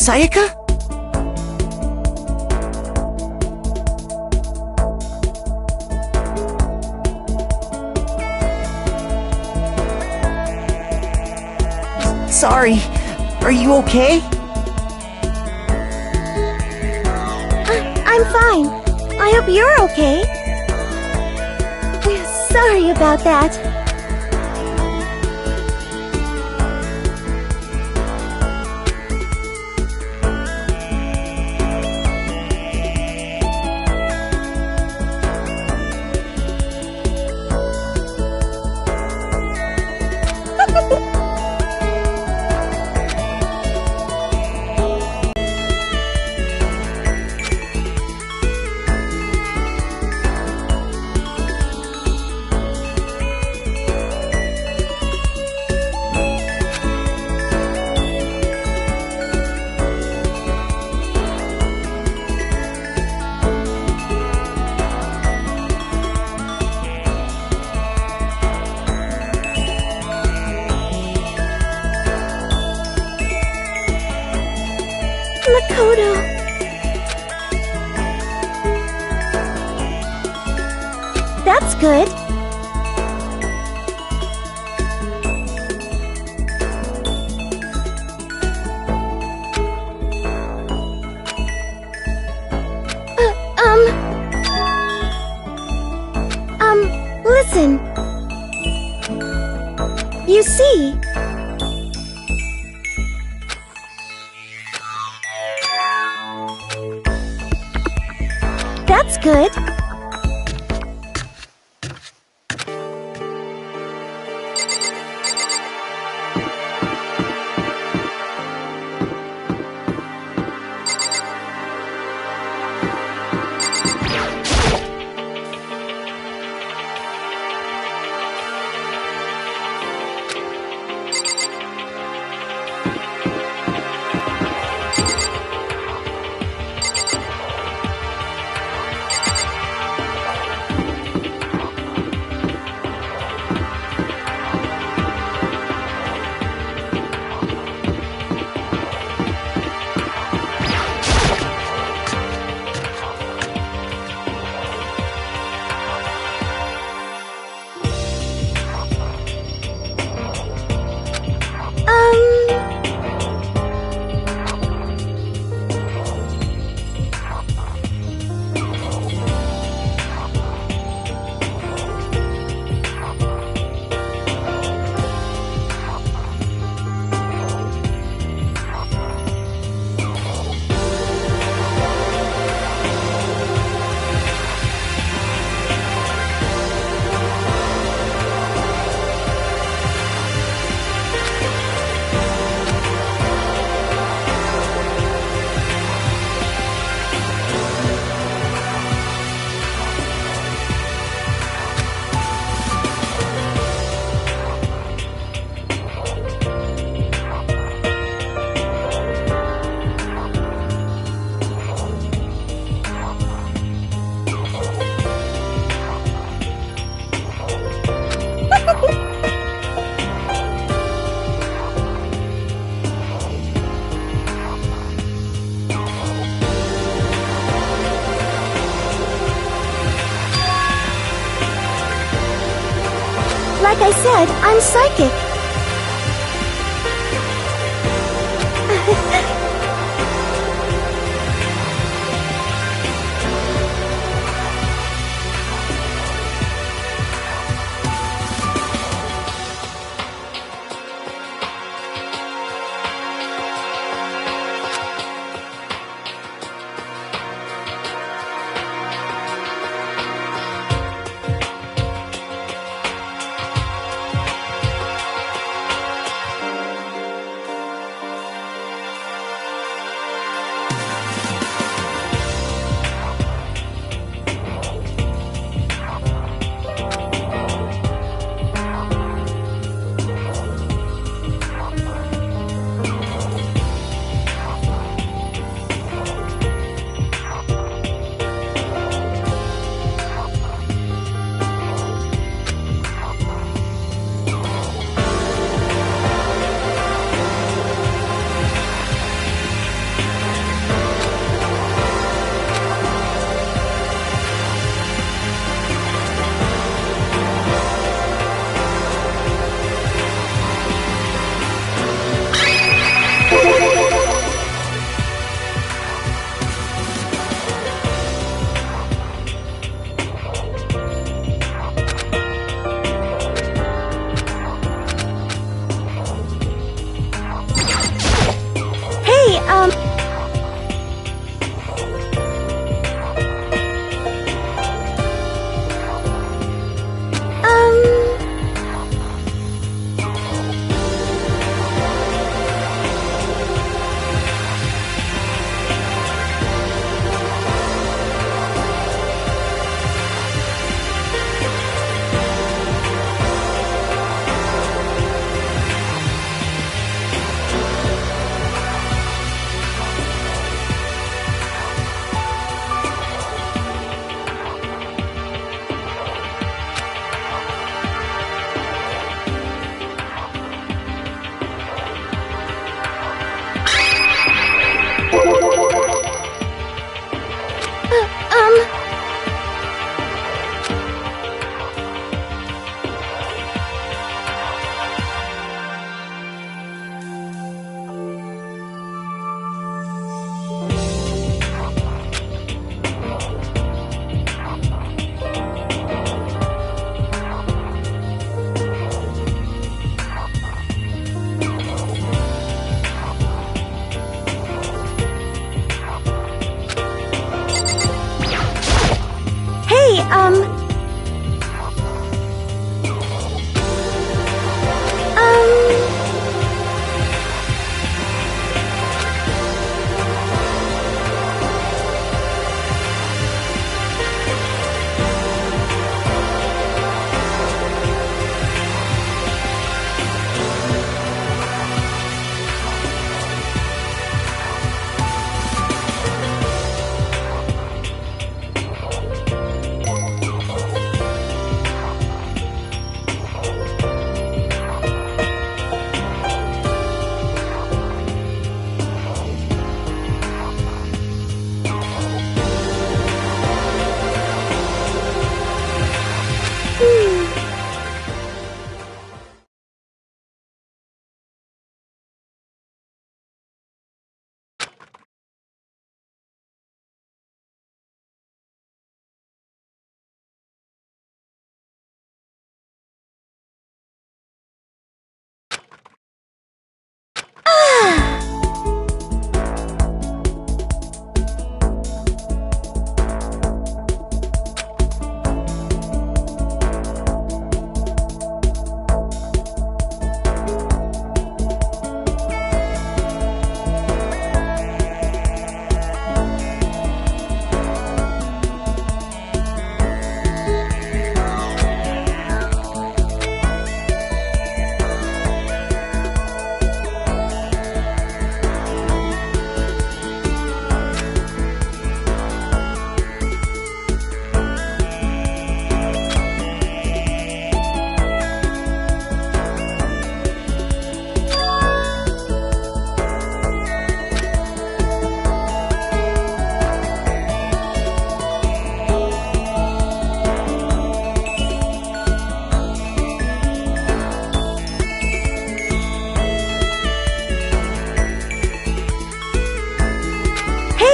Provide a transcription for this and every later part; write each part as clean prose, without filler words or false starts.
Sayaka? Sorry. Are you okay? I'm fine. I hope you're okay. Sorry about that. Makoto. That's good. Listen. You see, that's good. Like I said, I'm psychic.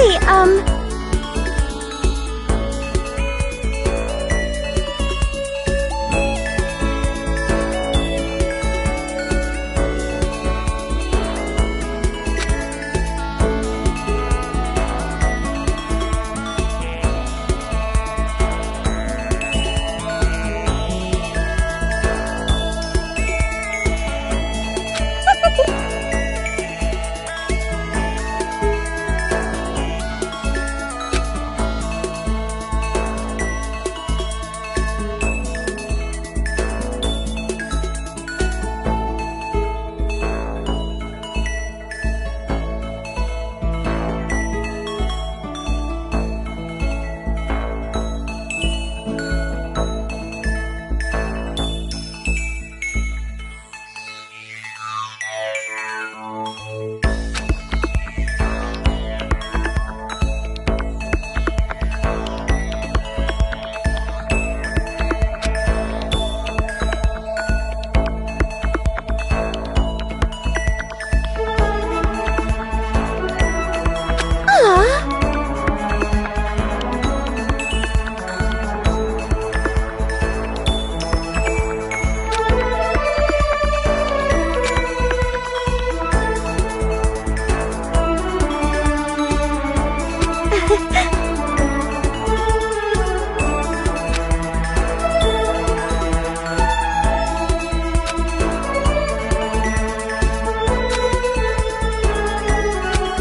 Hey,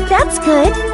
that's good.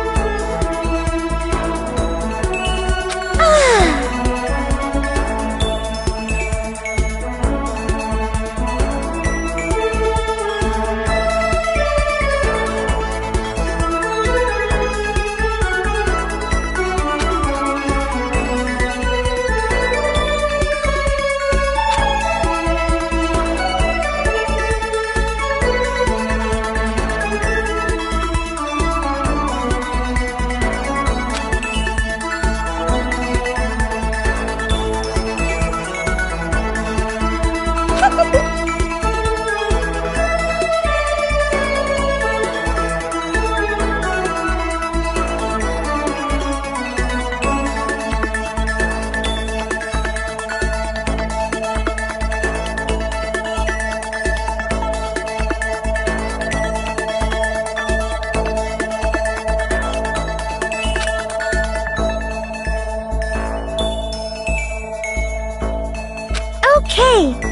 Okay.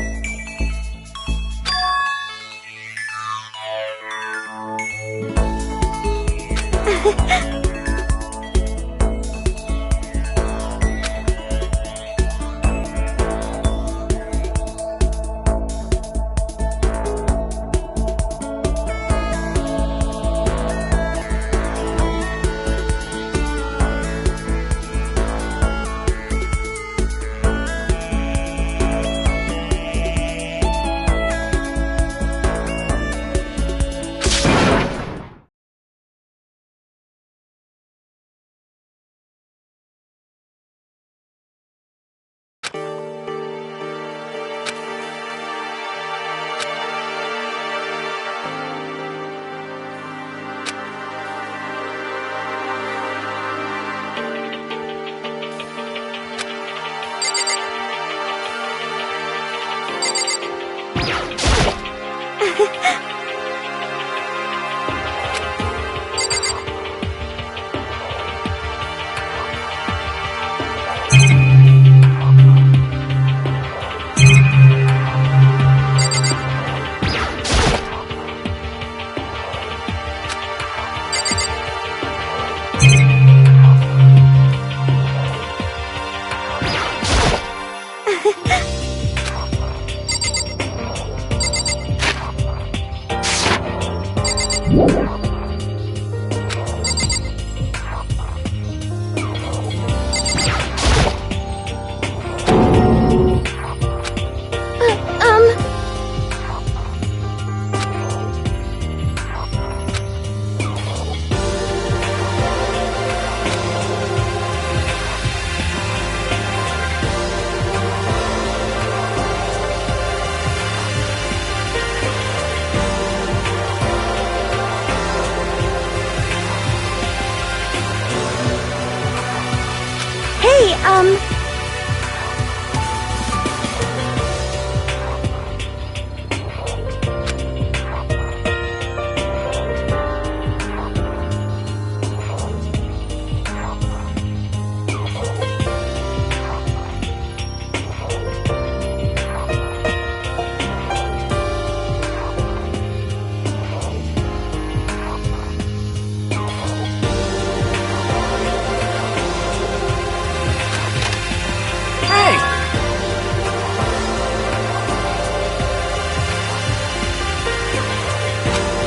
Hey,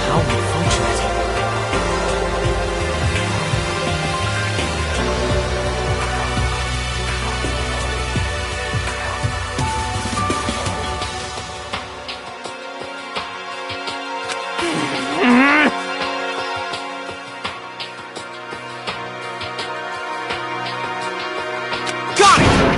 How unfortunate. Got it!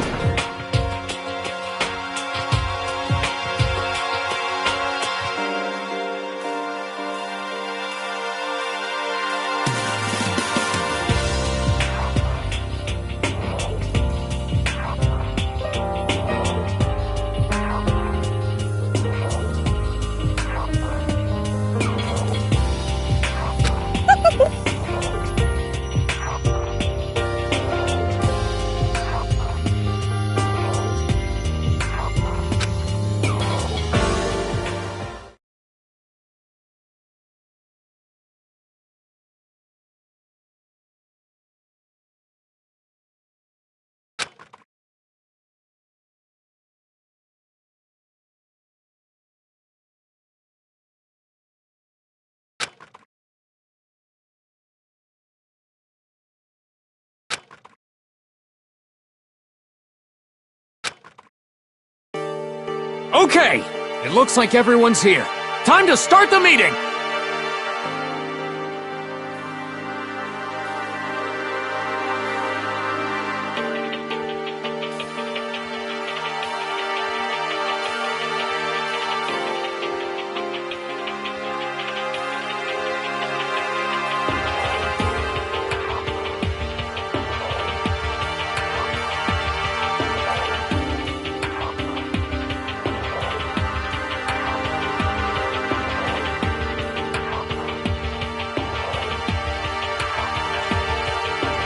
Okay, it looks like everyone's here. Time to start the meeting!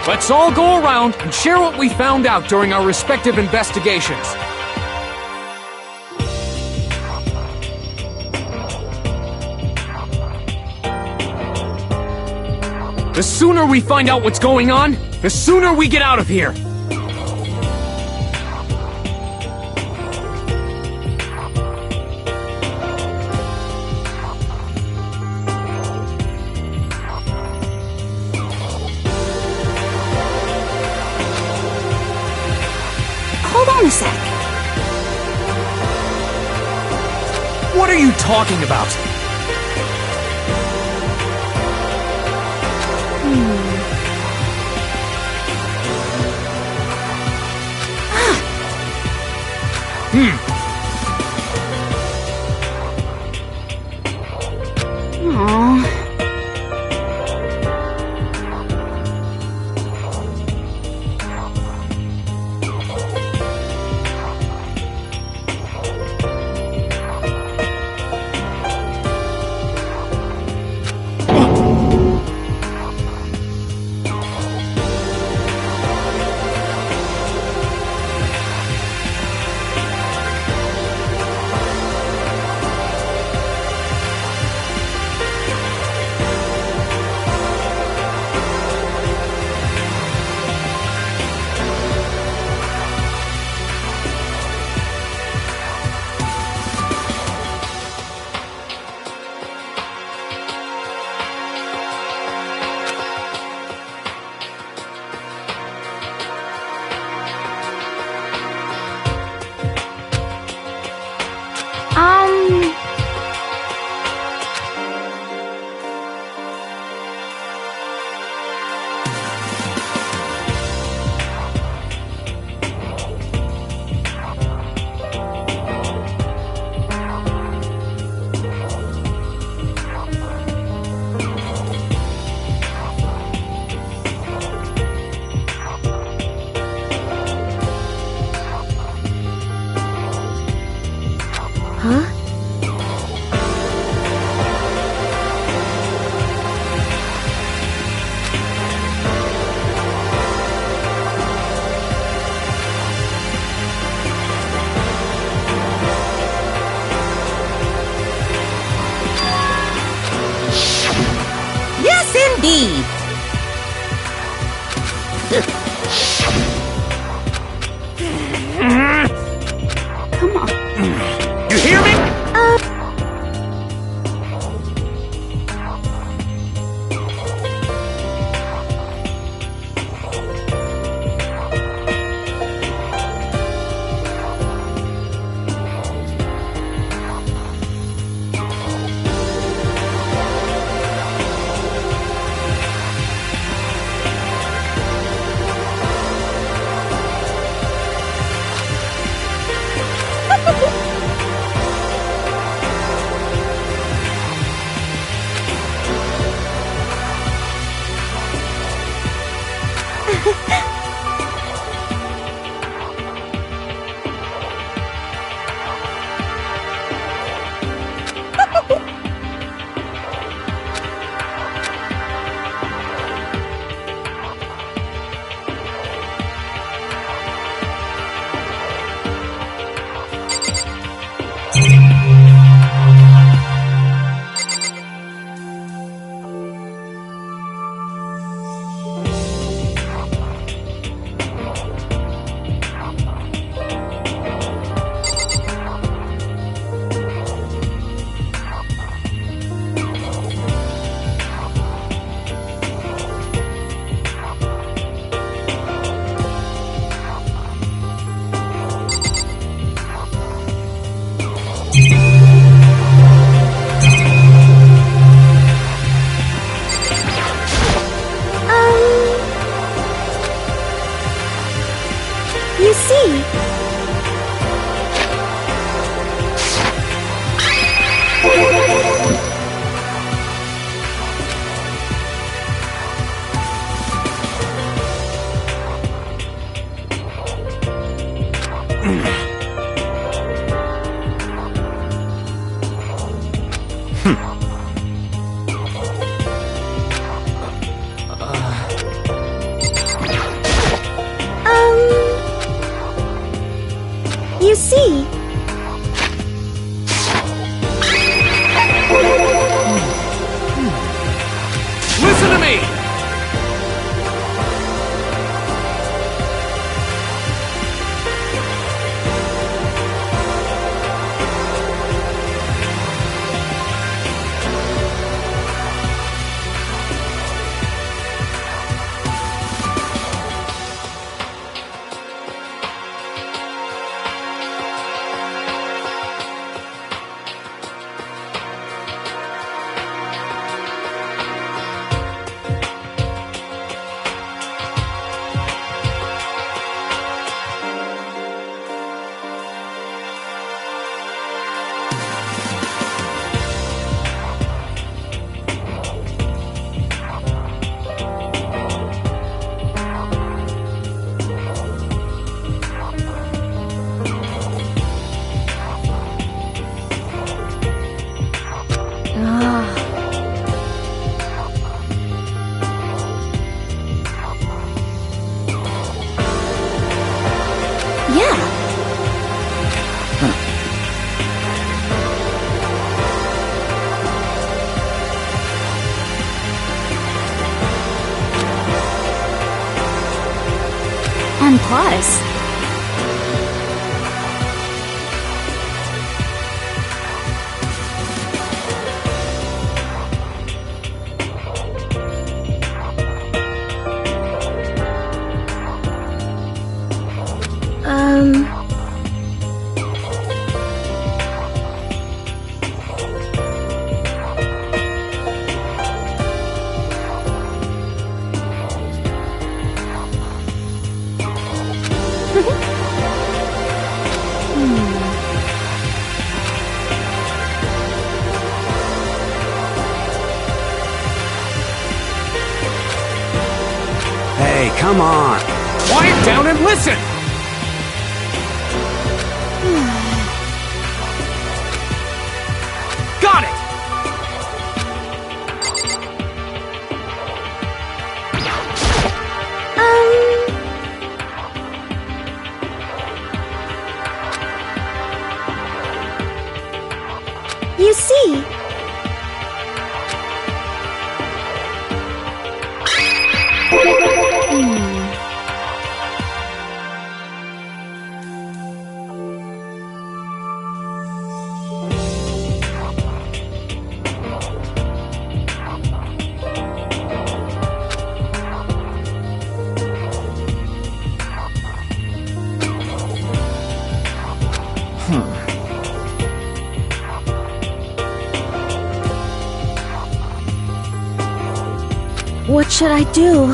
Let's all go around and share what we found out during our respective investigations. The sooner we find out what's going on, the sooner we get out of here. hold on a sec. What are you talking about? Aww. indeed. Come on. You hear me? You see, you see. Listen to me! Yeah. And plus, Hey, come on. Quiet down and listen! Got it! you see. What should I do?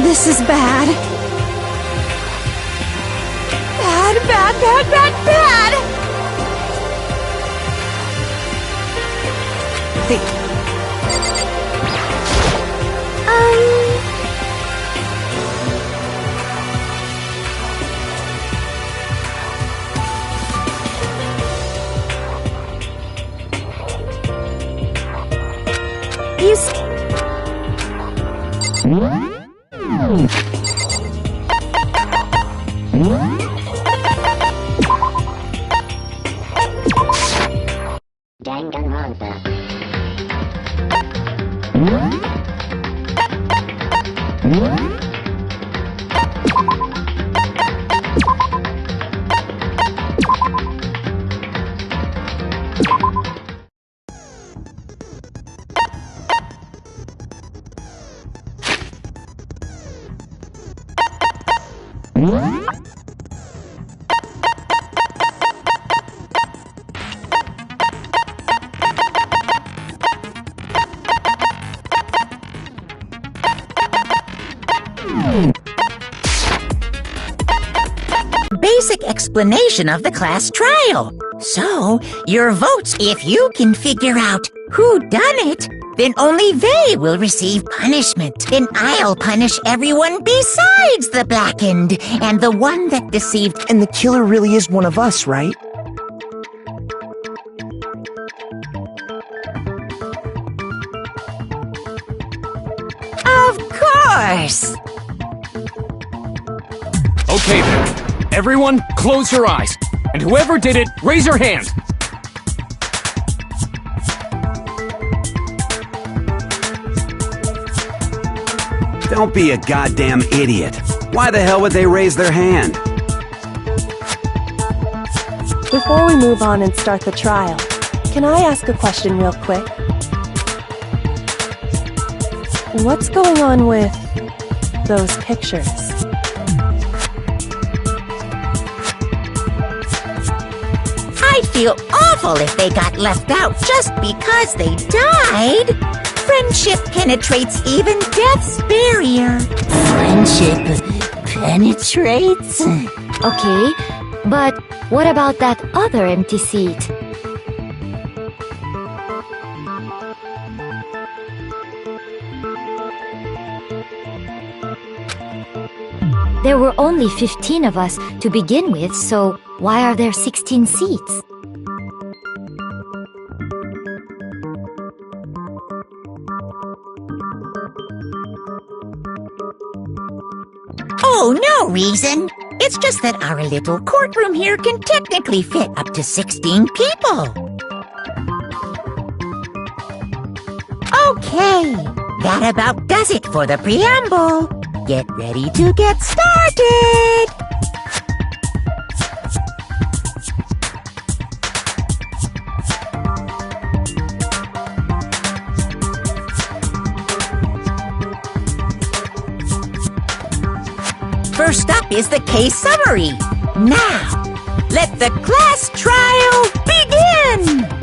This is bad. Bad, bad, bad, bad, bad! Hey. You Basic explanation of the class trial. So, your votes, if you can figure out who done it, then only they will receive punishment. Then I'll punish everyone besides the blackened and the one that deceived. And the killer really is one of us, right? Of course! Okay then. Everyone, close your eyes. And whoever did it, raise your hand. Don't be a goddamn idiot. Why the hell would they raise their hand? Before we move on and start the trial, can I ask a question real quick? What's going on with those pictures? I'd feel awful if they got left out just because they died. Friendship penetrates even death's barrier. Friendship penetrates? okay? But what about that other empty seat? There were only 15 of us to begin with, so why are there 16 seats? Oh, no reason. It's just that our little courtroom here can technically fit up to 16 people. Okay, that about does it for the preamble. Get ready to get started! First up is the case summary. Now, let the class trial begin!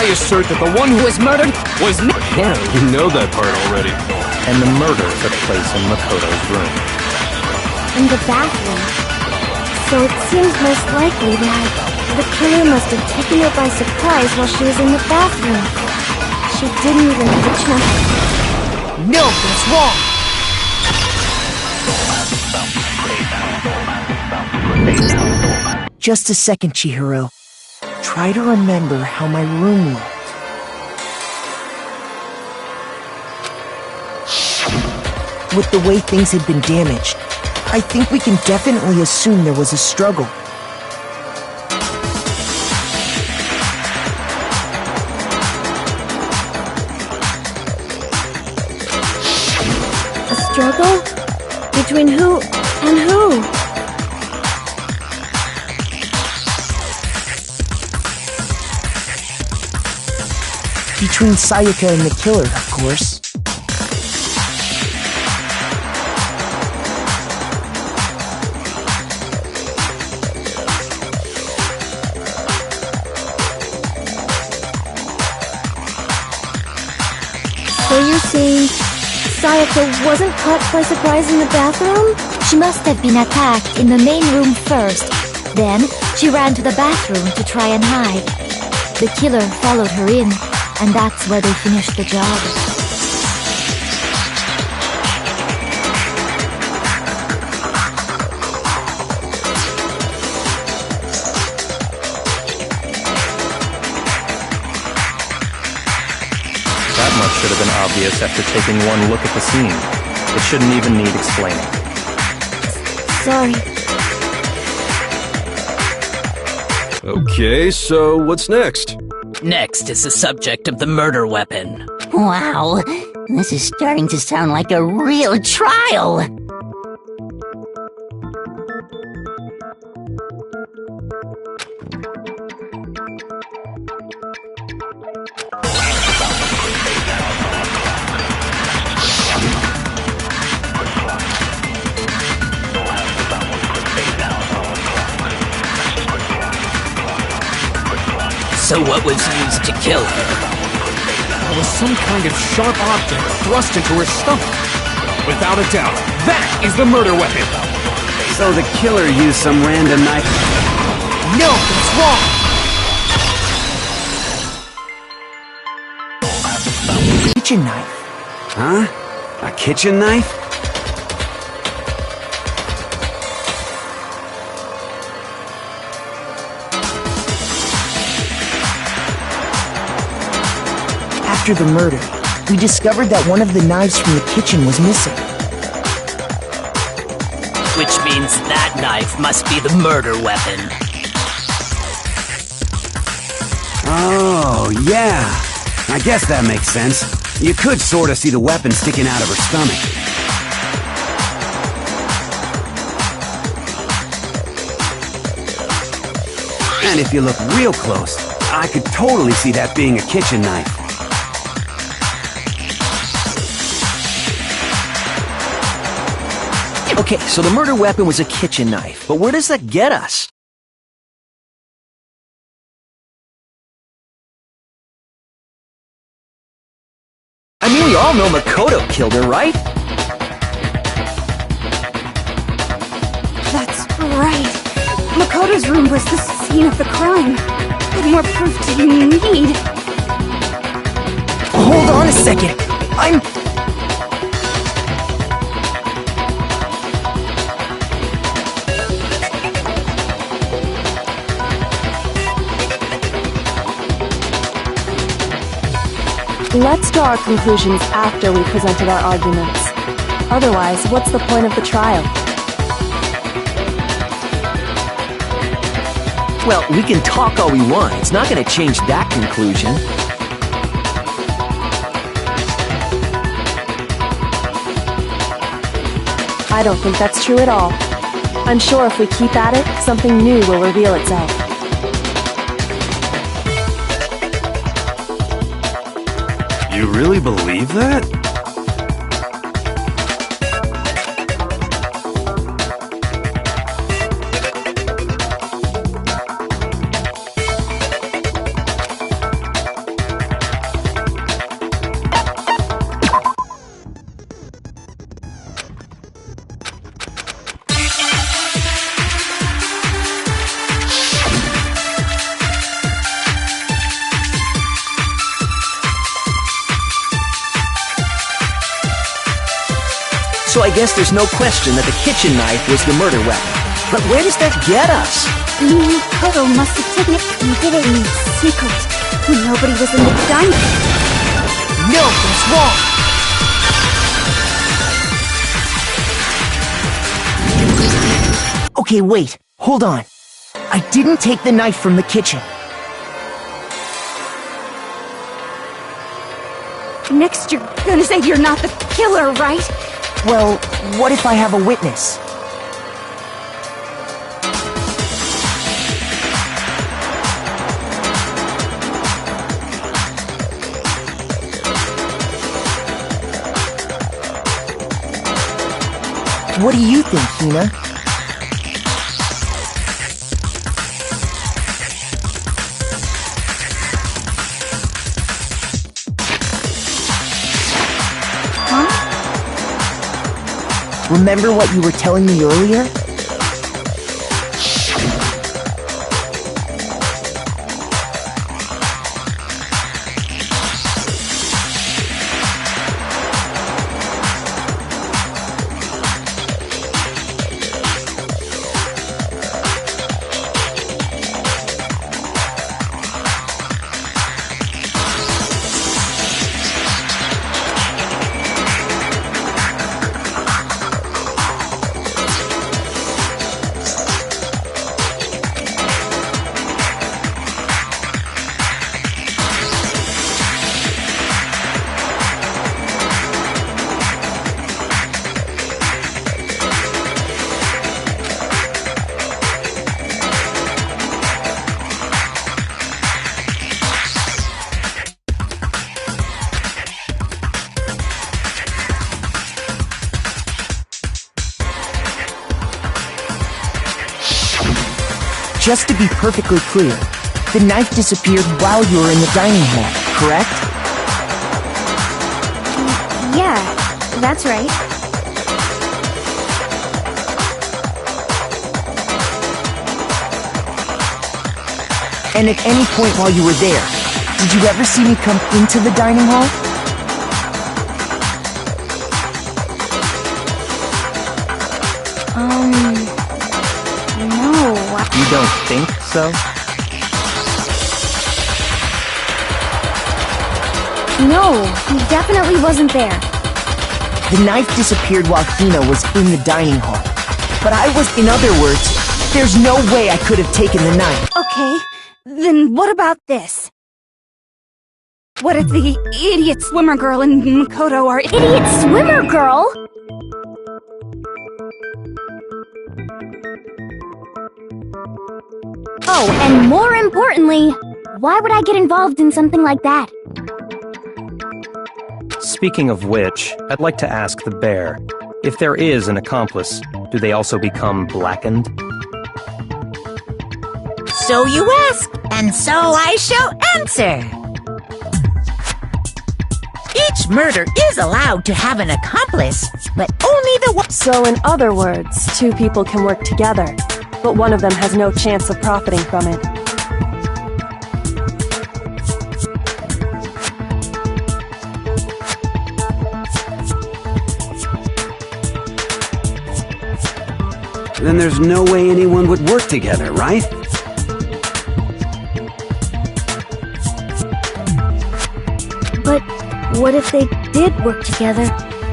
I assert that the one who was murdered was me. Yeah, you know that part already. And the murder took place in Makoto's room. In the bathroom. So it seems most likely that the killer must have taken her by surprise while she was in the bathroom. She didn't even have a chance. No, that's wrong! Just a second, Chihiro. Try to remember how my room looked. With the way things had been damaged, I think we can definitely assume there was a struggle. A struggle? Between who and who? between Sayaka and the killer, of course. So you're saying Sayaka wasn't caught by surprise in the bathroom? She must have been attacked in the main room first. Then, she ran to the bathroom to try and hide. The killer followed her in, and that's where they finished the job. That much should have been obvious after taking one look at the scene. It shouldn't even need explaining. Sorry. Okay, so what's next? Next is the subject of the murder weapon. Wow, this is starting to sound like a real trial. So what was used to kill her? There was some kind of sharp object thrust into her stomach. Without a doubt, that is the murder weapon. So the killer used some random knife. No, that's wrong. Kitchen knife. Huh? A kitchen knife? After the murder, we discovered that one of the knives from the kitchen was missing. Which means that knife must be the murder weapon. Oh, yeah. I guess that makes sense. You could sort of see the weapon sticking out of her stomach. And if you look real close, I could totally see that being a kitchen knife. Okay, so the murder weapon was a kitchen knife, but where does that get us? I mean, we all know Makoto killed her, right? That's right. Makoto's room was the scene of the crime. What more proof do you need? Hold on a second. Let's draw our conclusions after we presented our arguments. Otherwise, what's the point of the trial? Well, we can talk all we want. It's not going to change that conclusion. I don't think that's true at all. I'm sure if we keep at it, something new will reveal itself. You really believe that? So I guess there's no question that the kitchen knife was the murder weapon. But where does that get us? Makoto must have taken it and hid it in secret when nobody was in the diner. No, that's wrong. Okay, wait. Hold on. I didn't take the knife from the kitchen. Next, you're gonna say you're not the killer, right? Well, what if I have a witness? What do you think, Hina? Remember what you were telling me earlier? Just to be perfectly clear, the knife disappeared while you were in the dining hall, correct? Yeah, that's right. And at any point while you were there, did you ever see me come into the dining hall? No. You don't think so? No, he definitely wasn't there. The knife disappeared while Hina was in the dining hall. But in other words, there's no way I could have taken the knife. Okay, then what about this? What if the idiot swimmer girl and Makoto are idiot swimmer girl? Oh, and more importantly, why would I get involved in something like that? Speaking of which, I'd like to ask the bear, if there is an accomplice, do they also become blackened? So you ask, and so I shall answer. Each murder is allowed to have an accomplice, but only the one. So in other words, two people can work together, but one of them has no chance of profiting from it. Then there's no way anyone would work together, right? But what if they did work together,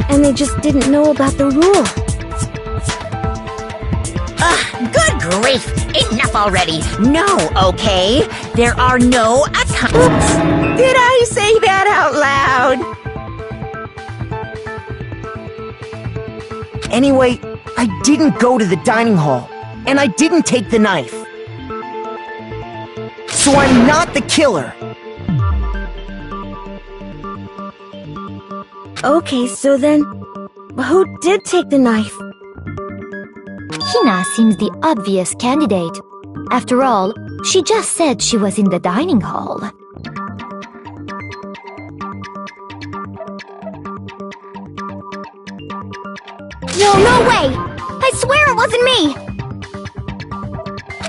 and they just didn't know about the rule? Good grief! Enough already! No, okay? There are no Oops! Did I say that out loud? Anyway, I didn't go to the dining hall, and I didn't take the knife. So I'm not the killer. Okay, so then, who did take the knife? Hina seems the obvious candidate. After all, she just said she was in the dining hall. No way! I swear it wasn't me!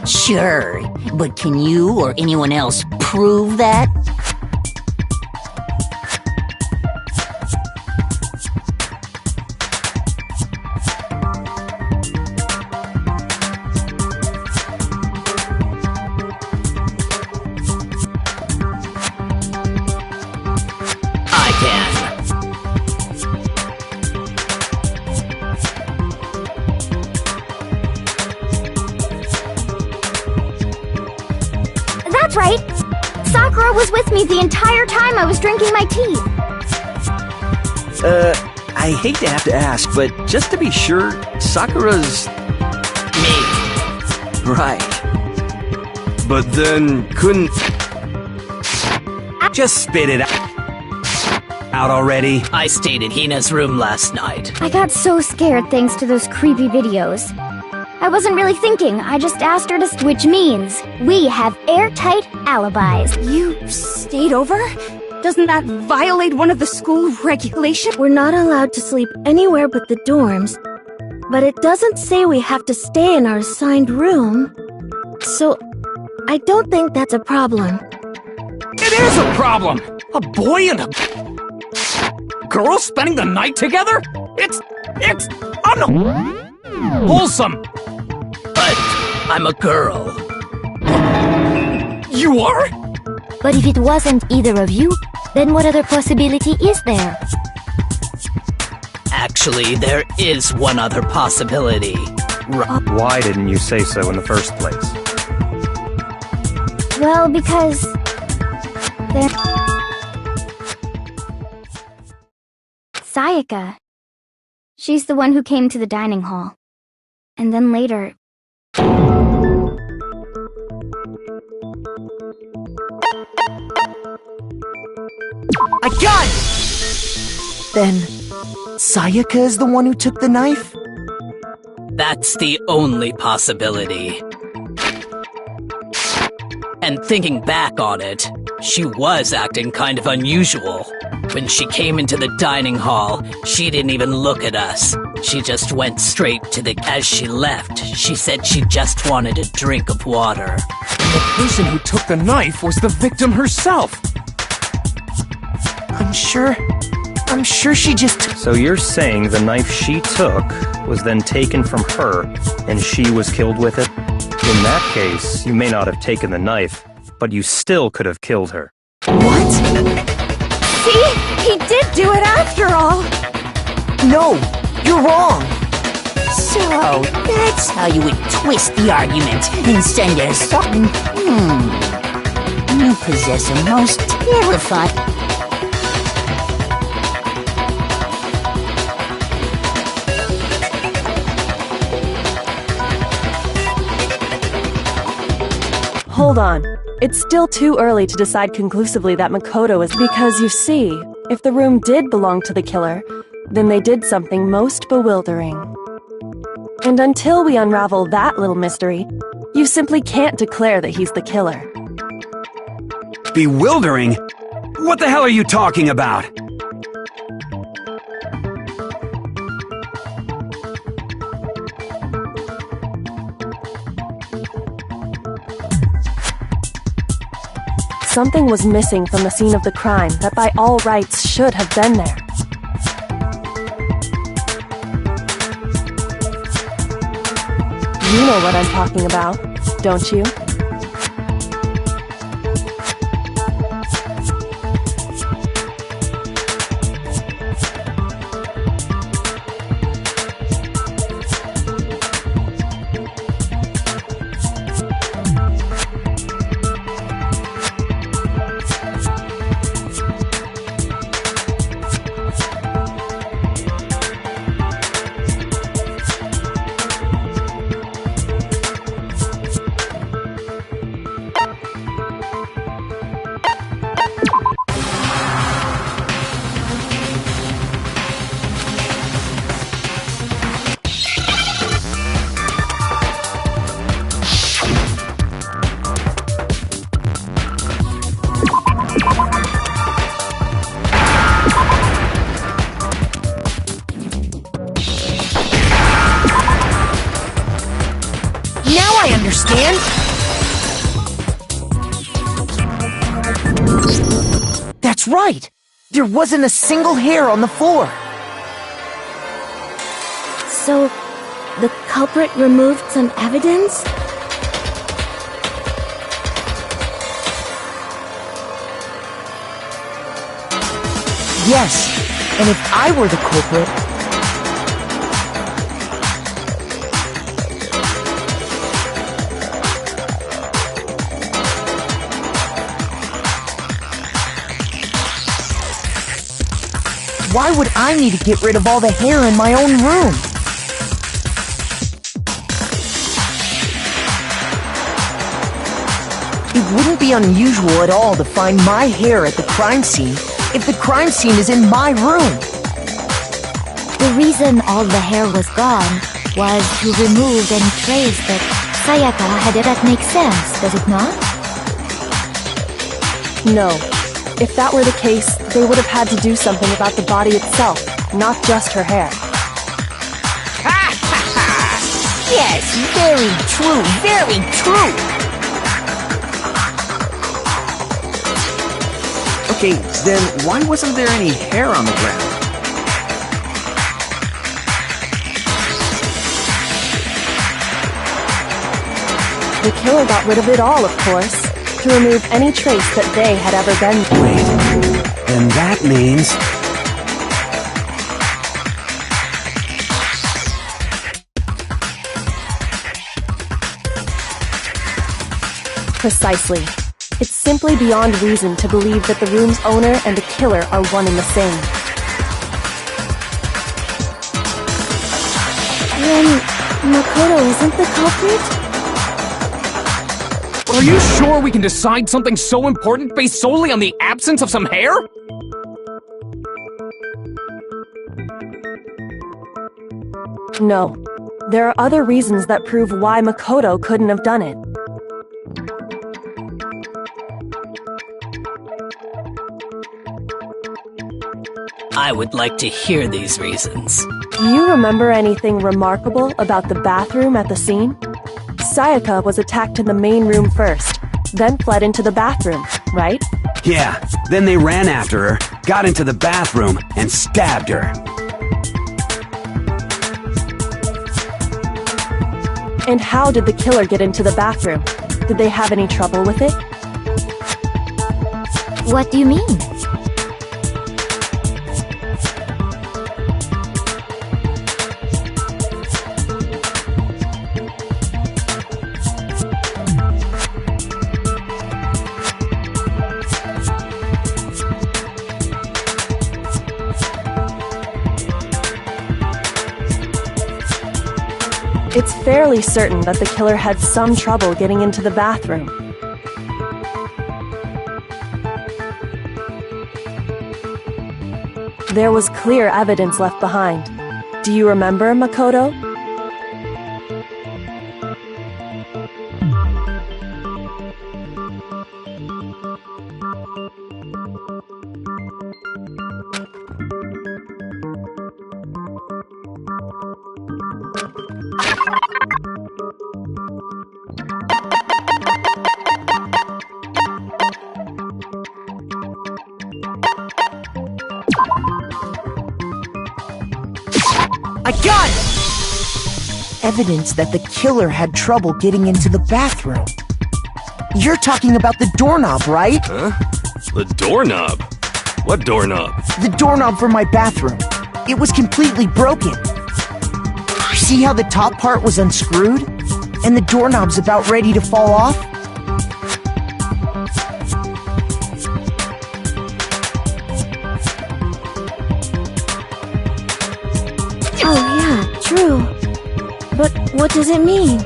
Sure, but can you or anyone else prove that? I can. That's right! Sakura was with me the entire time I was drinking my tea. I hate to have to ask, but just to be sure, Sakura's... Me. Right. But then, couldn't... Just spit it out. Out already? I stayed in Hina's room last night. I got so scared thanks to those creepy videos. I wasn't really thinking, I just asked her to which means we have airtight alibis. You stayed over? Doesn't that violate one of the school regulations? We're not allowed to sleep anywhere but the dorms. But it doesn't say we have to stay in our assigned room. So, I don't think that's a problem. It is a problem! A boy and a girl spending the night together? It's wholesome! But I'm a girl. You are? But if it wasn't either of you, then what other possibility is there? Actually, there is one other possibility. Why didn't you say so in the first place? Well, because... Sayaka. She's the one who came to the dining hall. And then later... I got it! Then, Sayaka is the one who took the knife? That's the only possibility. And thinking back on it, she was acting kind of unusual. When she came into the dining hall, she didn't even look at us. She just went straight to the... As she left, she said she just wanted a drink of water. The person who took the knife was the victim herself. I'm sure she just... So you're saying the knife she took was then taken from her, and she was killed with it? In that case, you may not have taken the knife, but you still could have killed her. What? See? He did do it after all! No, you're wrong! So, that's how you would twist the argument and send her something. You possess a most terrifying... Hold on. It's still too early to decide conclusively that Makoto is because, you see, if the room did belong to the killer, then they did something most bewildering. And until we unravel that little mystery, you simply can't declare that he's the killer. Bewildering? What the hell are you talking about? Something was missing from the scene of the crime that by all rights should have been there. You know what I'm talking about, don't you? Understand? That's right! There wasn't a single hair on the floor! So, the culprit removed some evidence? Yes, and if I were the culprit... Why would I need to get rid of all the hair in my own room? It wouldn't be unusual at all to find my hair at the crime scene if the crime scene is in my room? The reason all the hair was gone was to remove any trace that Sayaka had. That makes sense, does it not? No. If that were the case, they would have had to do something about the body itself, not just her hair. Yes, very true, very true! Okay, then why wasn't there any hair on the ground? The killer got rid of it all, of course, to remove any trace that they had ever been. Wait, then that means... Precisely. It's simply beyond reason to believe that the room's owner and the killer are one and the same. Then Makoto isn't the culprit? Are you sure we can decide something so important based solely on the absence of some hair? No. There are other reasons that prove why Makoto couldn't have done it. I would like to hear these reasons. Do you remember anything remarkable about the bathroom at the scene? Sayaka was attacked in the main room first, then fled into the bathroom, right? Yeah, then they ran after her, got into the bathroom, and stabbed her. And how did the killer get into the bathroom? Did they have any trouble with it? What do you mean? It's fairly certain that the killer had some trouble getting into the bathroom. There was clear evidence left behind. Do you remember, Makoto? I got it! Evidence that the killer had trouble getting into the bathroom. You're talking about the doorknob, right? Huh? The doorknob? What doorknob? The doorknob for my bathroom. It was completely broken. See how the top part was unscrewed? And the doorknob's about ready to fall off? Oh yeah, true. But what does it mean?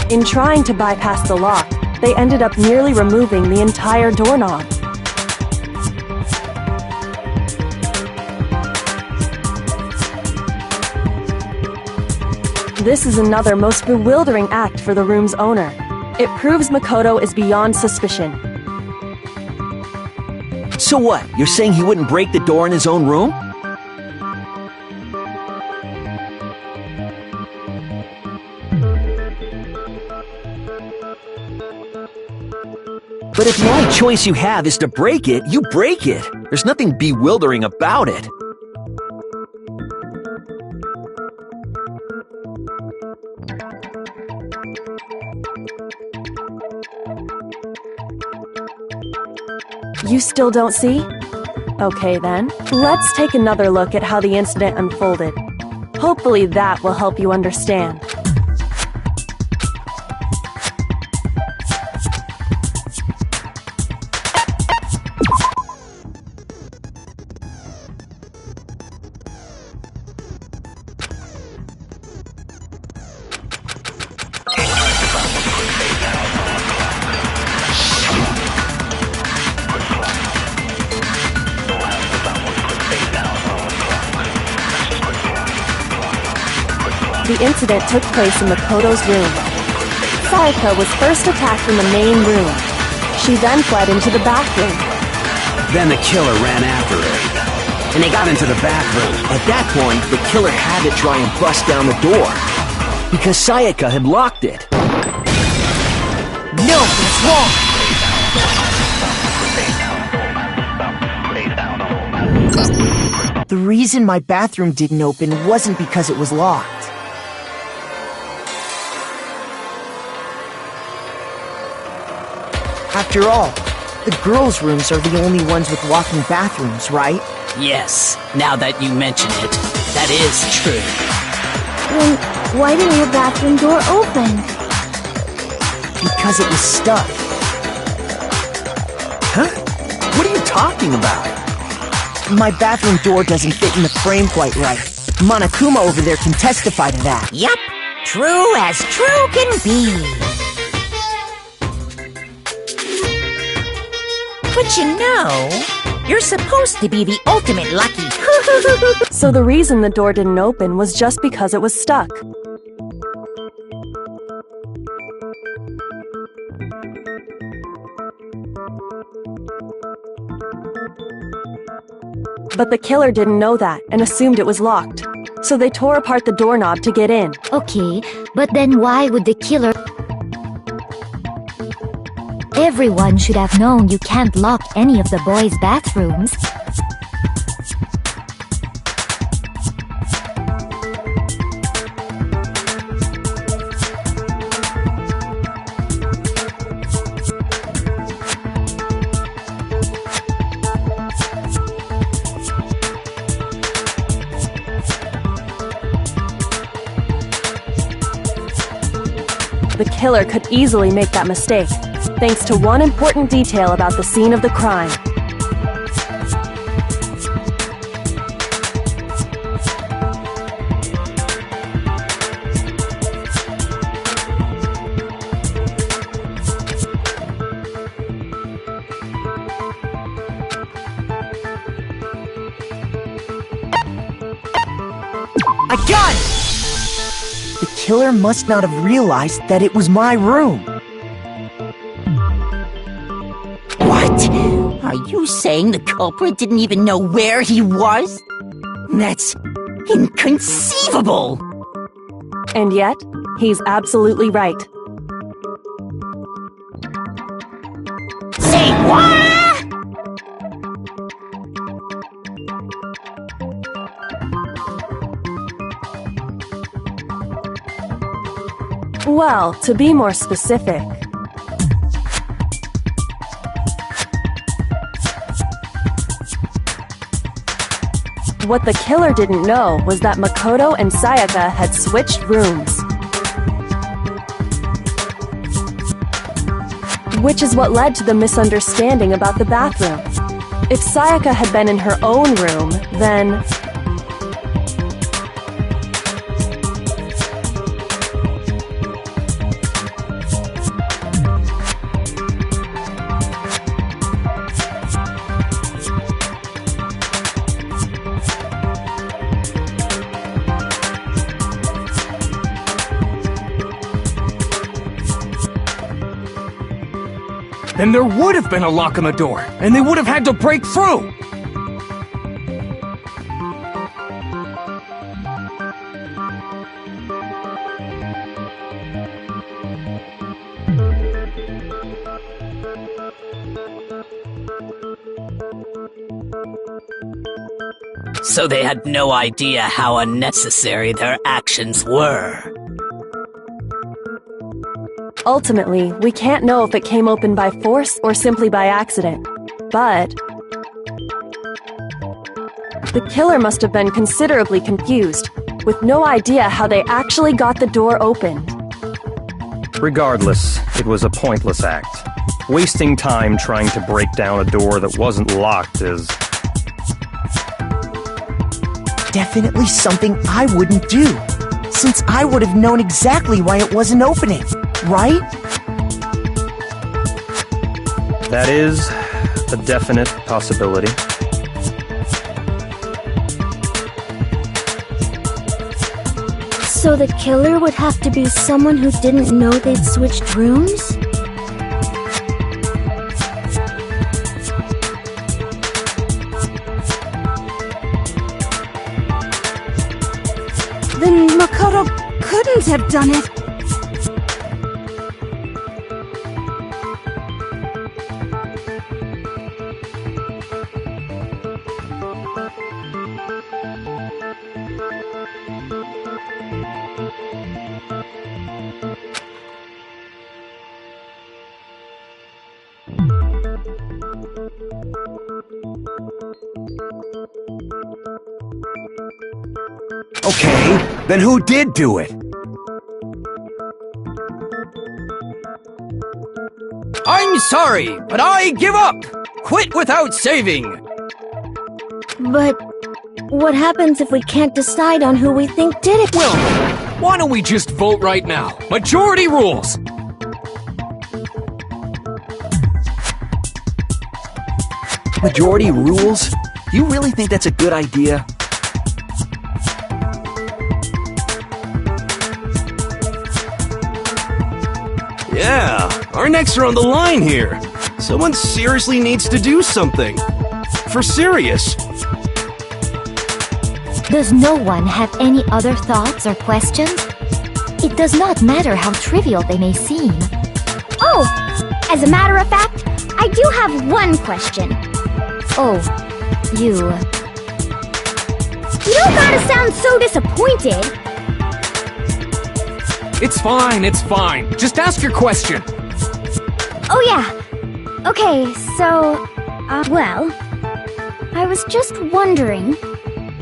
In trying to bypass the lock, they ended up nearly removing the entire doorknob. This is another most bewildering act for the room's owner. It proves Makoto is beyond suspicion. So what? You're saying he wouldn't break the door in his own room? But if the only choice you have is to break it, you break it. There's nothing bewildering about it. You still don't see? Okay then, let's take another look at how the incident unfolded. Hopefully that will help you understand. the incident took place in Makoto's room. Sayaka was first attacked in the main room. She then fled into the bathroom. Then the killer ran after her. And they got into the bathroom. At that point, the killer had to try and bust down the door. Because Sayaka had locked it. No, it's wrong! The reason my bathroom didn't open wasn't because it was locked. After all, the girls' rooms are the only ones with walking bathrooms, right? Yes, now that you mention it, that is true. Then why didn't her bathroom door open? Because it was stuck. Huh? What are you talking about? My bathroom door doesn't fit in the frame quite right. Monokuma over there can testify to that. Yup, true as true can be. But you know, you're supposed to be the ultimate lucky. So the reason the door didn't open was just because it was stuck. But the killer didn't know that and assumed it was locked. So they tore apart the doorknob to get in. Okay, but then why would the killer... Everyone should have known you can't lock any of the boys' bathrooms. The killer could easily make that mistake, thanks to one important detail about the scene of the crime. I got it! The killer must not have realized that it was my room. What? Are you saying the culprit didn't even know where he was? That's inconceivable! And yet, he's absolutely right. Say what? Well, to be more specific, what the killer didn't know was that Makoto and Sayaka had switched rooms. Which is what led to the misunderstanding about the bathroom. If Sayaka had been in her own room, then... Then there would have been a lock on the door, and they would have had to break through! So they had no idea how unnecessary their actions were. Ultimately, we can't know if it came open by force or simply by accident. But... the killer must have been considerably confused, with no idea how they actually got the door opened. Regardless, it was a pointless act. Wasting time trying to break down a door that wasn't locked is... Definitely something I wouldn't do, since I would have known exactly why it wasn't opening, right? That is a definite possibility. So the killer would have to be someone who didn't know they'd switched rooms? Then Makoto couldn't have done it. Okay, then who did do it? I'm sorry, but I give up! Quit without saving! But what happens if we can't decide on who we think did it? Well, why don't we just vote right now? Majority rules! Majority rules? Do you really think that's a good idea? Yeah, our necks are on the line here. Someone seriously needs to do something. For serious. Does no one have any other thoughts or questions? It does not matter how trivial they may seem. Oh, as a matter of fact, I do have one question. Oh, you... You don't gotta sound so disappointed. It's fine, it's fine. Just ask your question. Oh yeah. Okay, so... well... I was just wondering...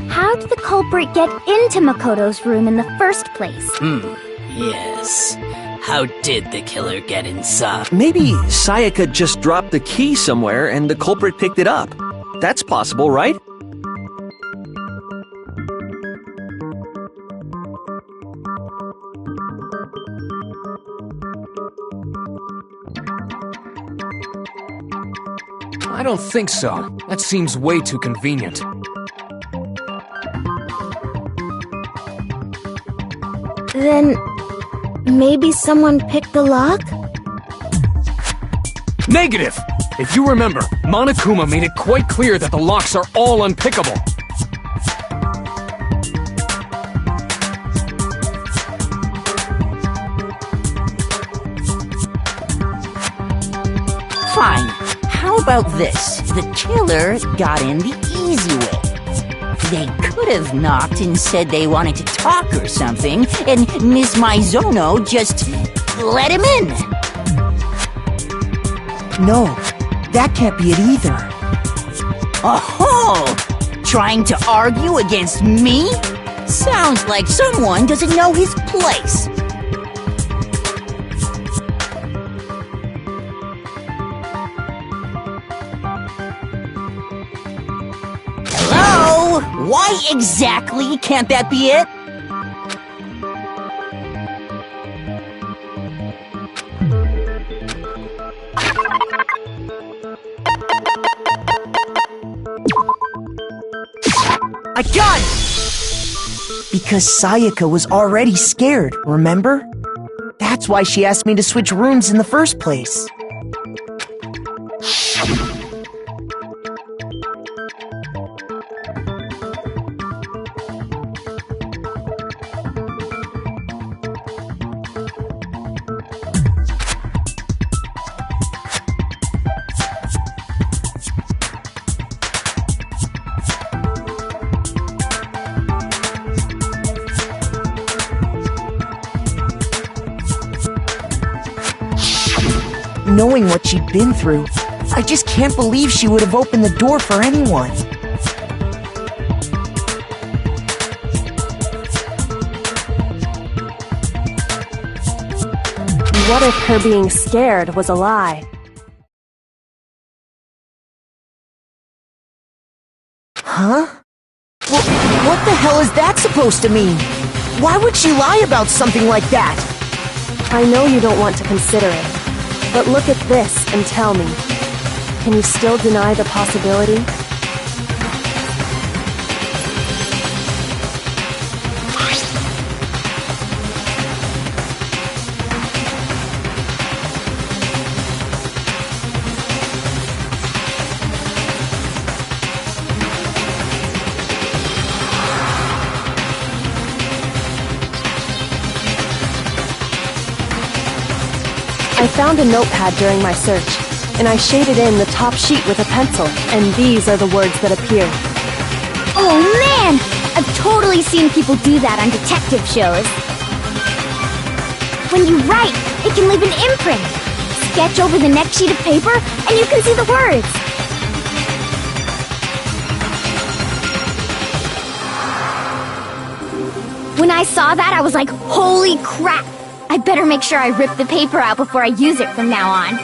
How did the culprit get into Makoto's room in the first place? Yes. How did the killer get inside? Maybe Sayaka just dropped the key somewhere and the culprit picked it up. That's possible, right? I don't think so. That seems way too convenient. Then... maybe someone picked the lock? Negative! If you remember, Monokuma made it quite clear that the locks are all unpickable. Fine. How about this? The killer got in the easy way. They could have knocked and said they wanted to talk or something, and Miss Maizono just let him in. No, that can't be it either. Oh, trying to argue against me? Sounds like someone doesn't know his place. Hello? Why exactly can't that be it? I got it! Because Sayaka was already scared, remember? That's why she asked me to switch rooms in the first place. Knowing what she'd been through, I just can't believe she would have opened the door for anyone. What if her being scared was a lie? Huh? What the hell is that supposed to mean? Why would she lie about something like that? I know you don't want to consider it, but look at this and tell me. Can you still deny the possibility? I found a notepad during my search, and I shaded in the top sheet with a pencil, and these are the words that appeared. Oh man! I've totally seen people do that on detective shows. When you write, it can leave an imprint. Sketch over the next sheet of paper, and you can see the words. When I saw that, I was like, holy crap! I better make sure I rip the paper out before I use it from now on.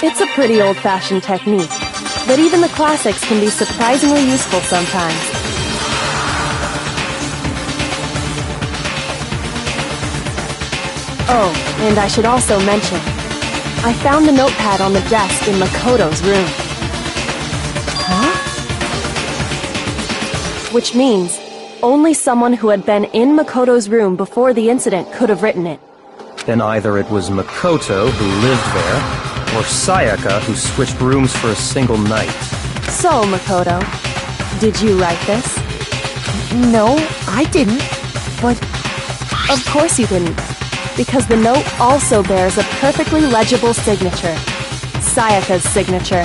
It's a pretty old-fashioned technique, but even the classics can be surprisingly useful sometimes. Oh, and I should also mention, I found the notepad on the desk in Makoto's room. Huh? Which means only someone who had been in Makoto's room before the incident could have written it. Then either it was Makoto who lived there, or Sayaka who switched rooms for a single night. So, Makoto, did you write this? No, I didn't. But Of course you didn't, because the note also bears a perfectly legible signature. Sayaka's signature.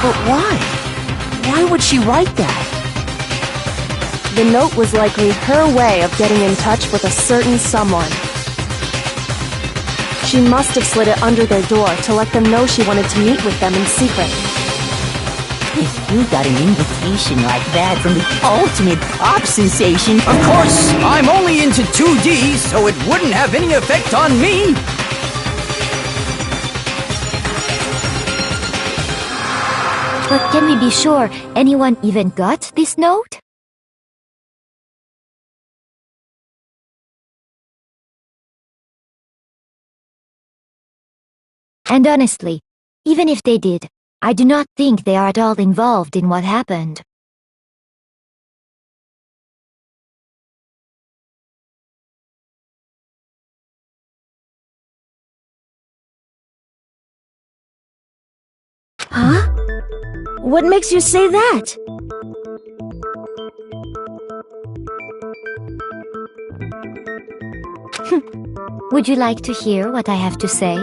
But why? Why would she write that? The note was likely her way of getting in touch with a certain someone. She must have slid it under their door to let them know she wanted to meet with them in secret. If you got an invitation like that from the ultimate pop sensation... Of course, I'm only into 2D, so it wouldn't have any effect on me! But can we be sure anyone even got this note? And honestly, even if they did, I do not think they are at all involved in what happened. Huh? What makes you say that? Would you like to hear what I have to say?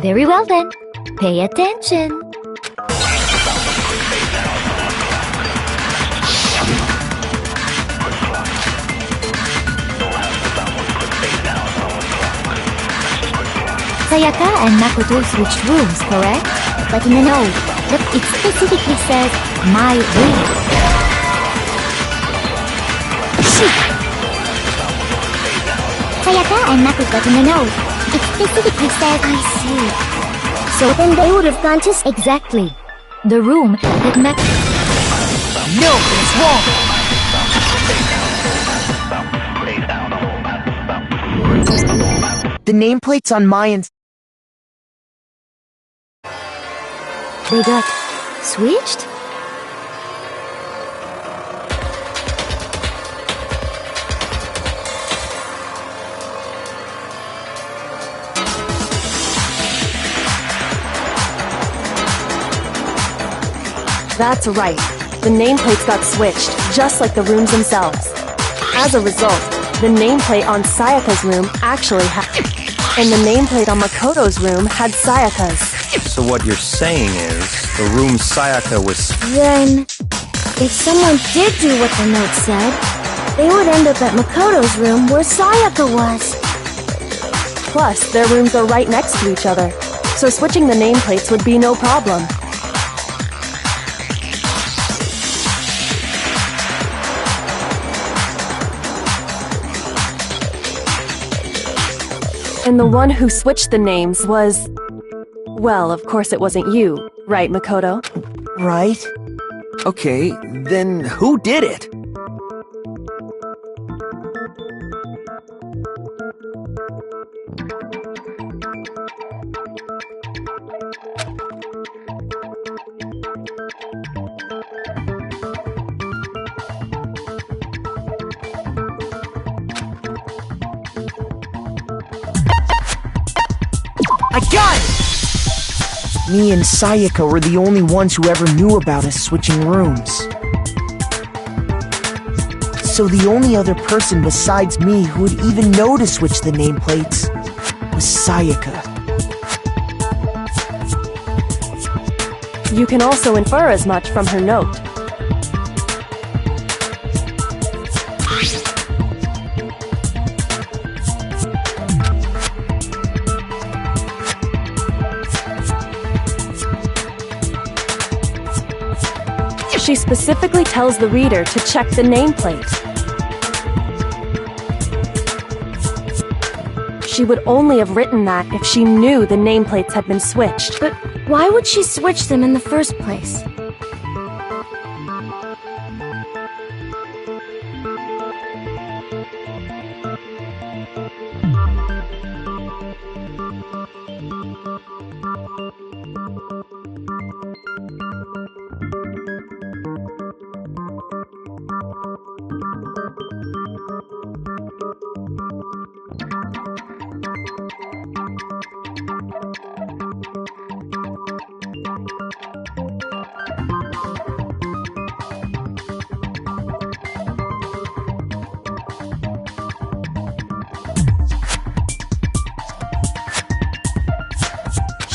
Very well then, pay attention. Sayaka and Makoto switched rooms, correct? But in the note, look, it specifically says, my room. Sayaka and Makoto in the note, it specifically says, I see. So then they would have gone to... Exactly. The room that Makoto... No, it's wrong! The nameplate's on Mayan's... They got switched? That's right. The nameplates got switched, just like the rooms themselves. As a result, the nameplate on Sayaka's room actually had... And the nameplate on Makoto's room had Sayaka's. So what you're saying is, the room Sayaka was... Then, if someone did do what the note said, they would end up at Makoto's room where Sayaka was. Plus, their rooms are right next to each other, so switching the nameplates would be no problem. And the one who switched the names was... Well, of course it wasn't you, right, Makoto? Right? Okay, then who did it? gun! Me and Sayaka were the only ones who ever knew about us switching rooms. So the only other person besides me who would even know to switch the nameplates was Sayaka. You can also infer as much from her note. She specifically tells the reader to check the nameplate. She would only have written that if she knew the nameplates had been switched. But why would she switch them in the first place?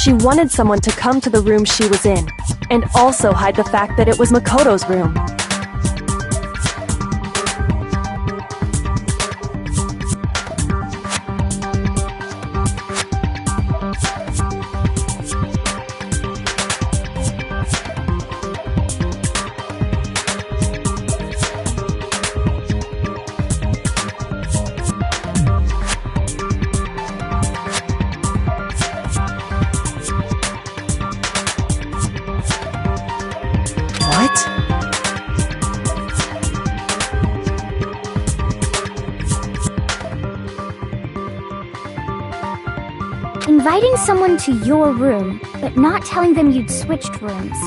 She wanted someone to come to the room she was in, and also hide the fact that it was Makoto's room. Inviting someone to your room, but not telling them you'd switched rooms.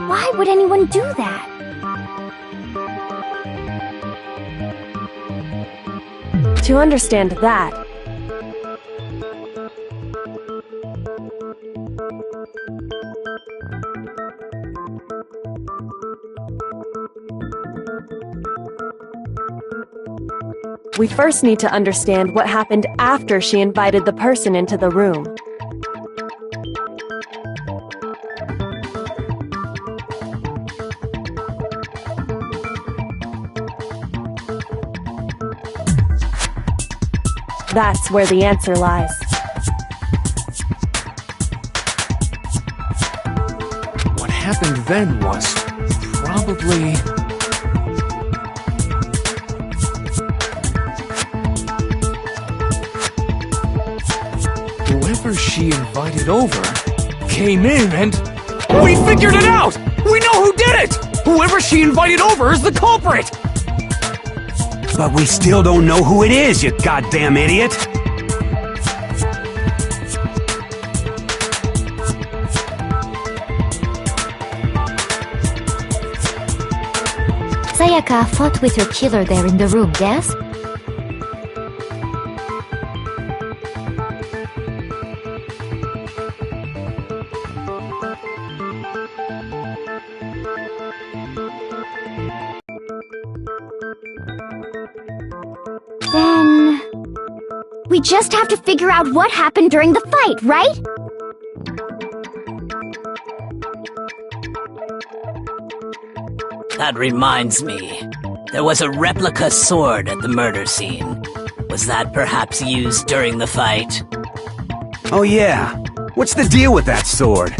Why would anyone do that? To understand that, we first need to understand what happened after she invited the person into the room. That's where the answer lies. What happened then was probably... whoever she invited over came in and... We figured it out! We know who did it! Whoever she invited over is the culprit! But we still don't know who it is, you goddamn idiot! Sayaka fought with her killer there in the room, yes? Then... we just have to figure out what happened during the fight, right? That reminds me. There was a replica sword at the murder scene. Was that perhaps used during the fight? Oh yeah. What's the deal with that sword?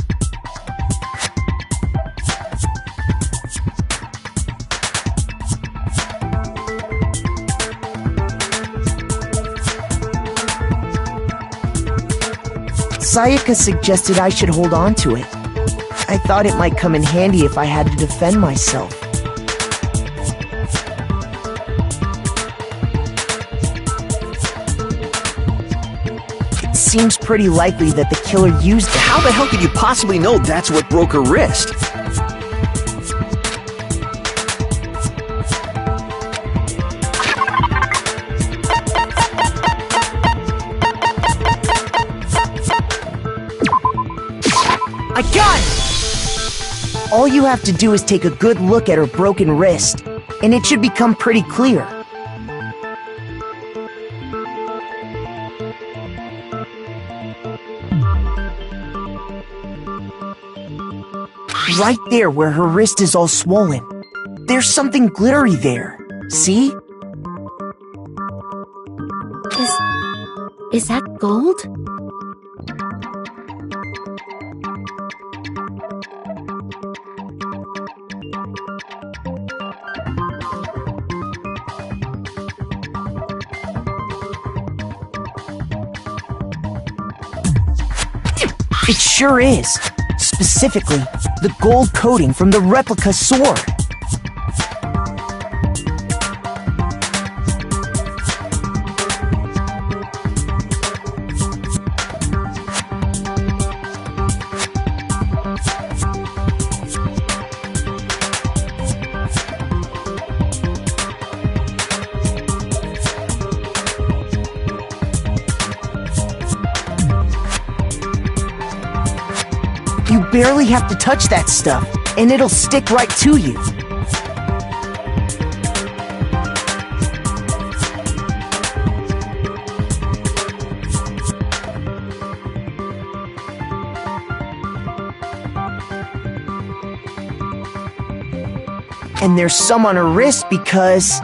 Sayaka suggested I should hold on to it. I thought it might come in handy if I had to defend myself. It seems pretty likely that the killer used it. How the hell could you possibly know that's what broke her wrist? I got it! All you have to do is take a good look at her broken wrist, and it should become pretty clear. Right there where her wrist is all swollen. There's something glittery there. See? Is that gold? It sure is. Specifically, the gold coating from the replica sword. You barely have to touch that stuff, and it'll stick right to you. And there's some on her wrist because...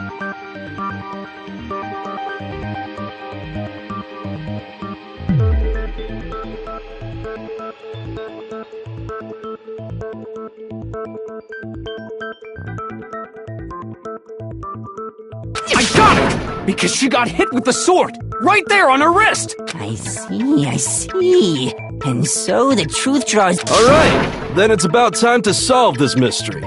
I got it! Because she got hit with the sword! Right there on her wrist! I see. And so the truth draws... Alright, then it's about time to solve this mystery.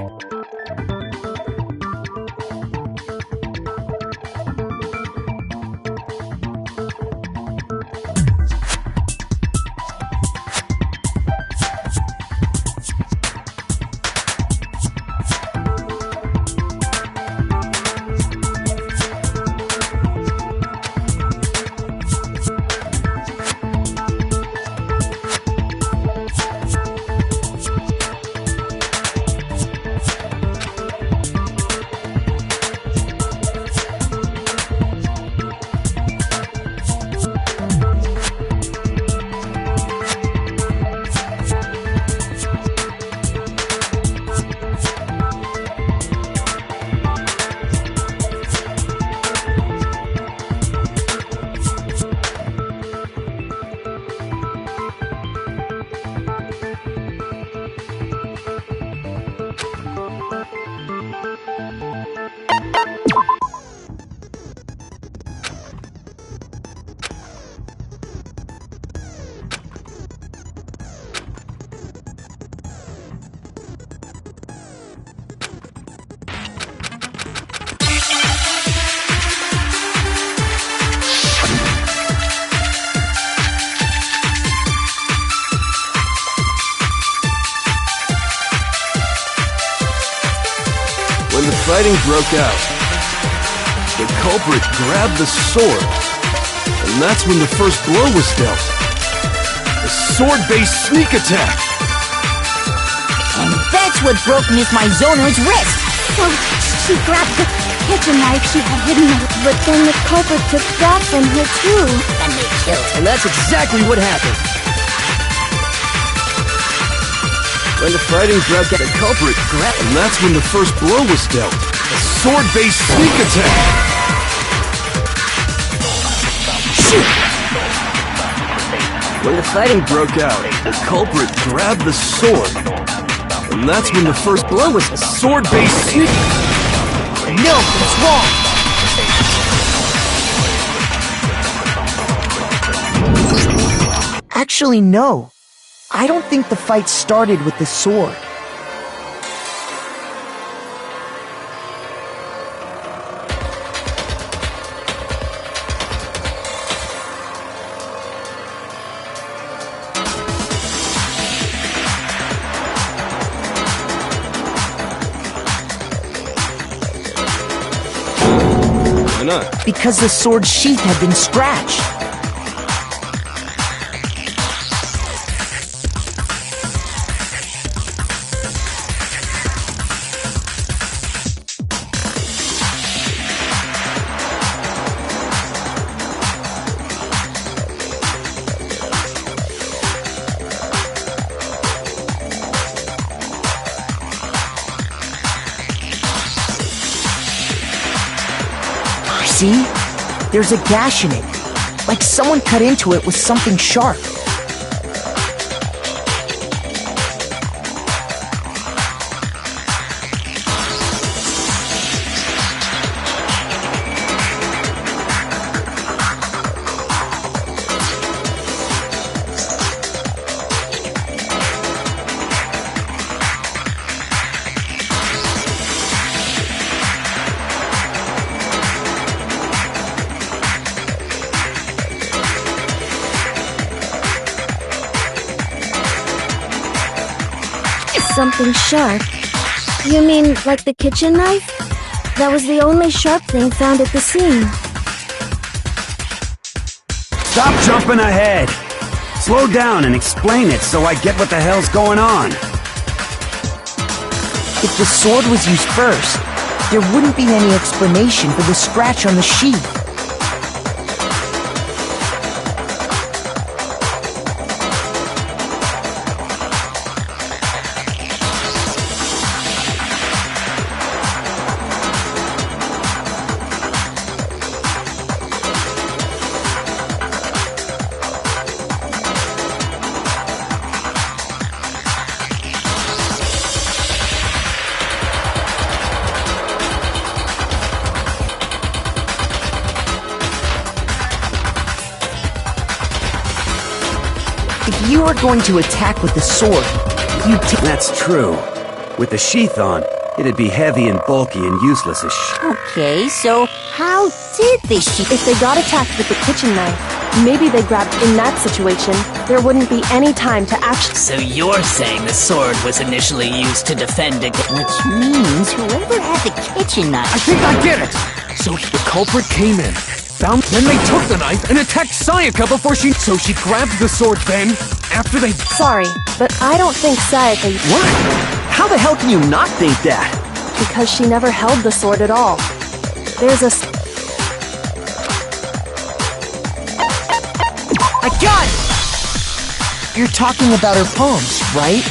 When the fighting broke out, the culprit grabbed the sword, and that's when the first blow was dealt. A sword-based sneak attack! And that's what broke Miss Mizono's wrist! So, she grabbed the kitchen knife she had hidden, but then the culprit took that from her too. And they killed her. And that's exactly what happened. When the fighting broke out, the culprit grabbed, and that's when the first blow was dealt. A sword-based sneak attack! Shoot! When the fighting broke out, the culprit grabbed the sword, and that's when the first blow was a sword-based sneak. No, it's wrong! Actually, no. I don't think the fight started with the sword. Why not? Because the sword's sheath had been scratched. See? There's a gash in it, like someone cut into it with something sharp. Something sharp? You mean like the kitchen knife? That was the only sharp thing found at the scene. Stop jumping ahead! Slow down and explain it so I get what the hell's going on. If the sword was used first, there wouldn't be any explanation for the scratch on the sheath. If you were going to attack with the sword, you'd That's true. With the sheath on, it'd be heavy and bulky and useless as Okay, so how did they shoot? If they got attacked with the kitchen knife, maybe they grabbed. In that situation, there wouldn't be any time to actually. So you're saying the sword was initially used to defend against. Which means whoever had the kitchen knife. I think I get it! So the culprit came in, then they took the knife and attacked Sayaka before she... So she grabbed the sword then, after they... Sorry, but I don't think Sayaka. What? How the hell can you not think that? Because she never held the sword at all. There's a... I got it! You're talking about her palms, right?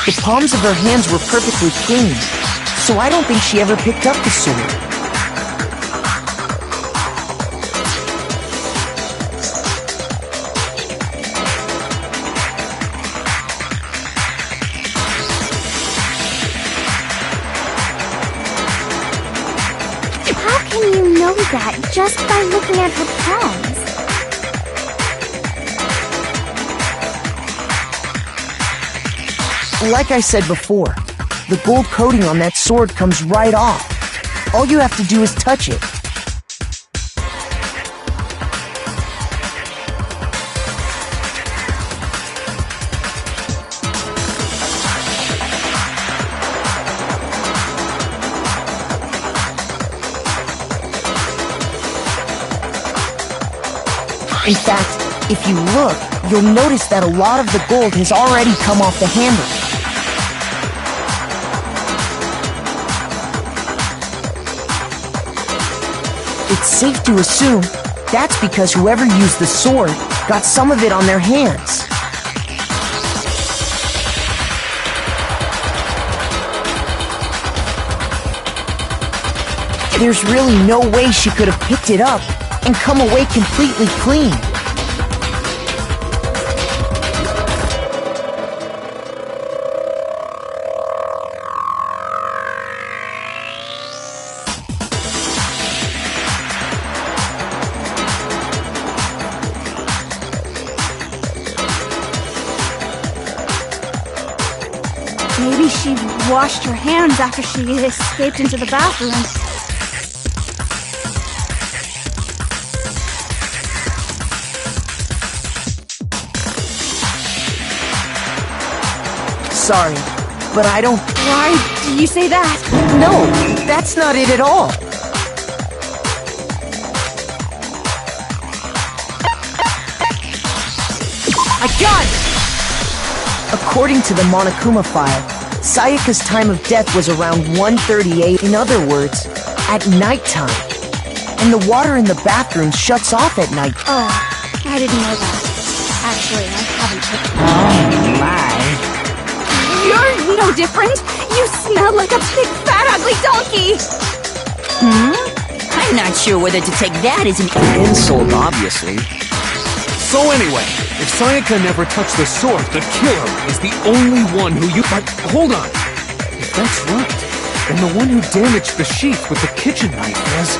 The palms of her hands were perfectly clean, so I don't think she ever picked up the sword. How can you know that just by looking at her palms? Like I said before, the gold coating on that sword comes right off. All you have to do is touch it. In fact, if you look, you'll notice that a lot of the gold has already come off the handle. It's safe to assume that's because whoever used the sword got some of it on their hands. There's really no way she could have picked it up and come away completely clean. Maybe she washed her hands after she escaped into the bathroom. Sorry, but I don't... Why do you say that? No, that's not it at all. I got it! According to the Monokuma file, Sayaka's time of death was around 1:38. In other words, at nighttime. And the water in the bathroom shuts off at night. Oh, I didn't know that. Actually, I haven't checked. Oh, my. You're no different! You smell like a big, fat, ugly donkey! I'm not sure whether to take that as an Insult, obviously. So anyway, if Sayaka never touched the sword, the killer is the only one who you— But hold on! If that's right, then the one who damaged the sheath with the kitchen knife was—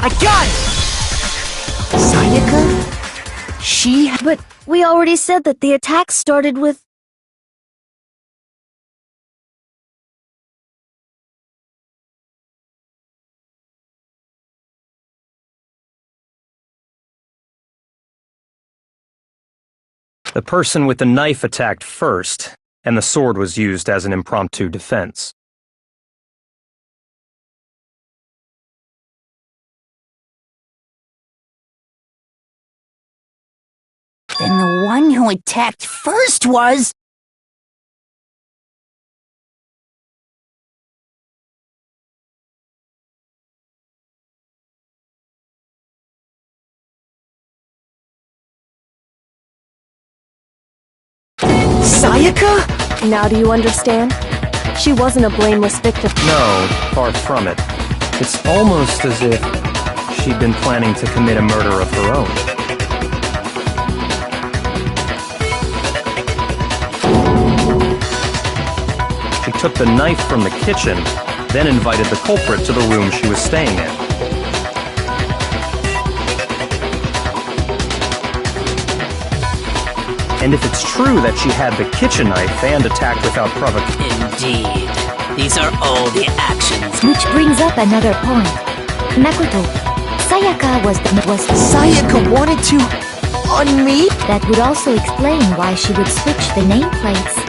I got it! Sayaka? She... But we already said that the attack started with... The person with the knife attacked first, and the sword was used as an impromptu defense. Then the one who attacked first was... Sayaka? Now do you understand? She wasn't a blameless victim. No, far from it. It's almost as if she'd been planning to commit a murder of her own. She took the knife from the kitchen, then invited the culprit to the room she was staying in. And if it's true that she had the kitchen knife and attacked without provocation... Indeed. These are all the actions. Which brings up another point. Makoto, Sayaka was Sayaka wanted to... on me? That would also explain why she would switch the nameplates.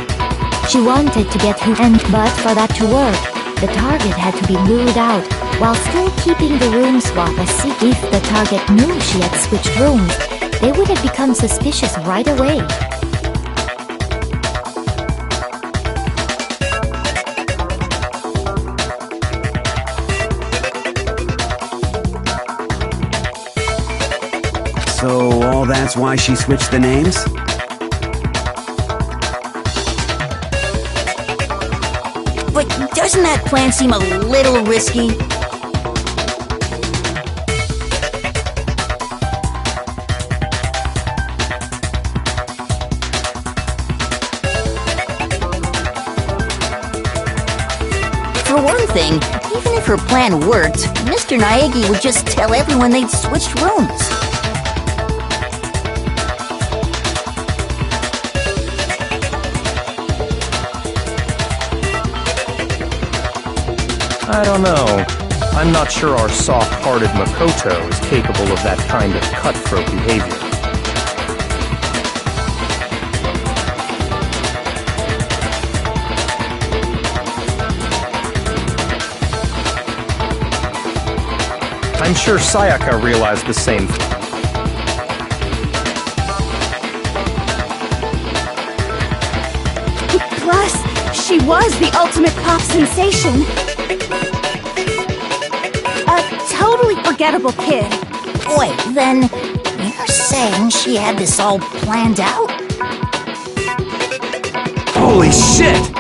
She wanted to get who and but for that to work, the target had to be lured out, while still keeping the room swap a secret. If the target knew she had switched rooms, they would have become suspicious right away. So all that's why she switched the names? But doesn't that plan seem a little risky? For one thing, even if her plan worked, Mr. Naegi would just tell everyone they'd switched rooms. I don't know. I'm not sure our soft-hearted Makoto is capable of that kind of cutthroat behavior. I'm sure Sayaka realized the same thing. Plus, she was the ultimate pop sensation. A totally forgettable kid. Wait, then you're saying she had this all planned out? Holy shit!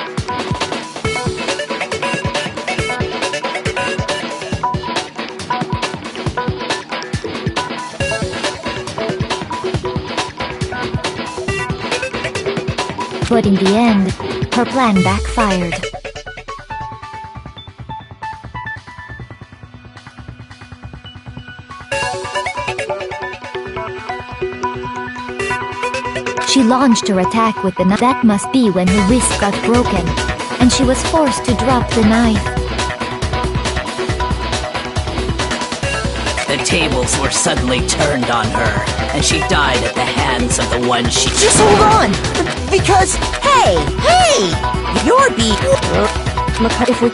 But in the end, her plan backfired. She launched her attack with the knife. That must be when her wrist got broken, and she was forced to drop the knife. The tables were suddenly turned on her, and she died at the hands of the one she— Just hold on! Because... Hey! You're being... Makoto, if we...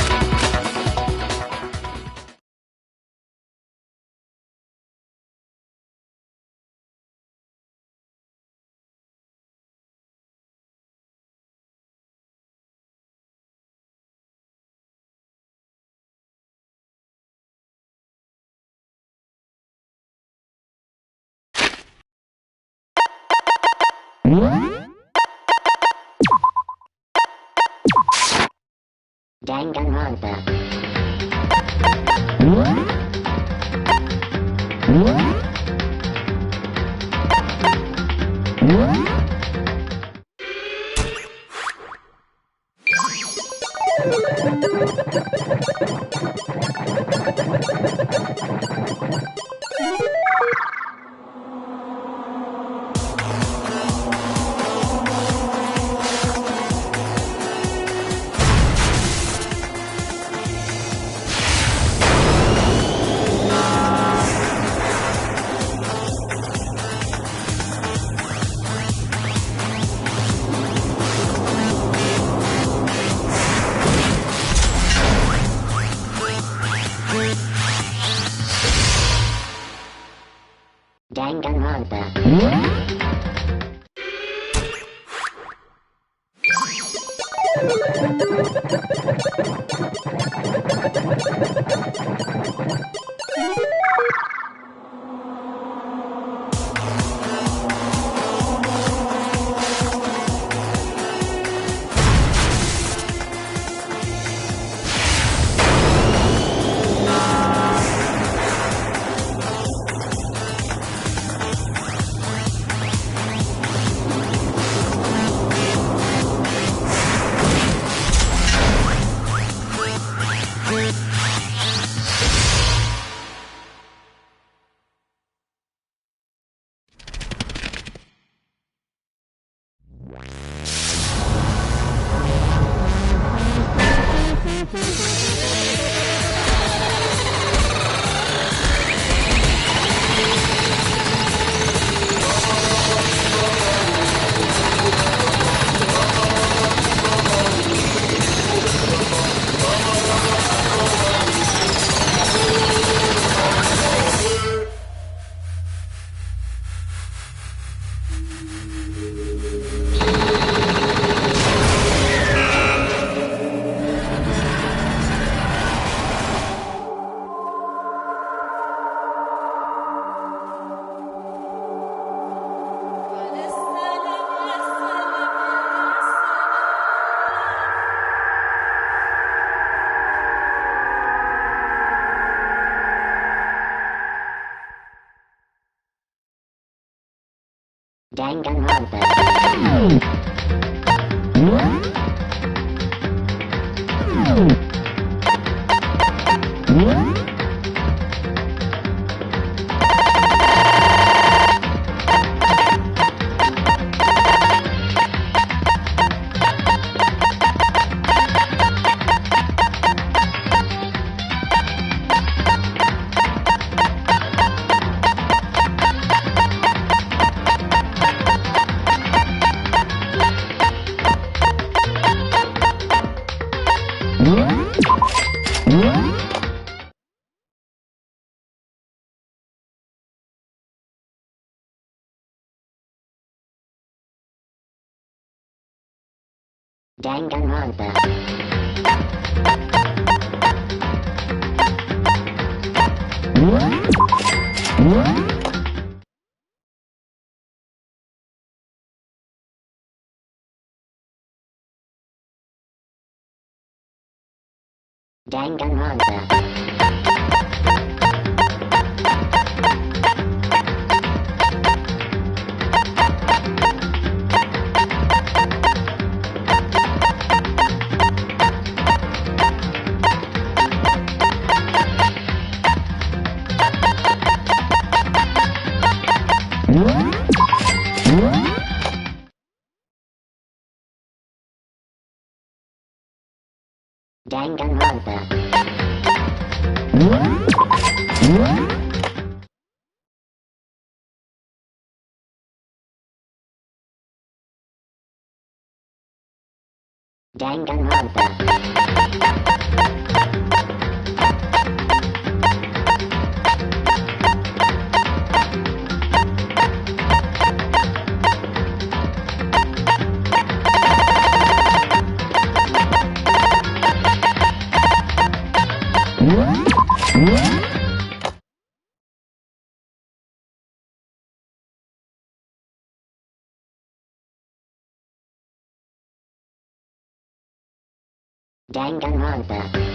Danganronpa.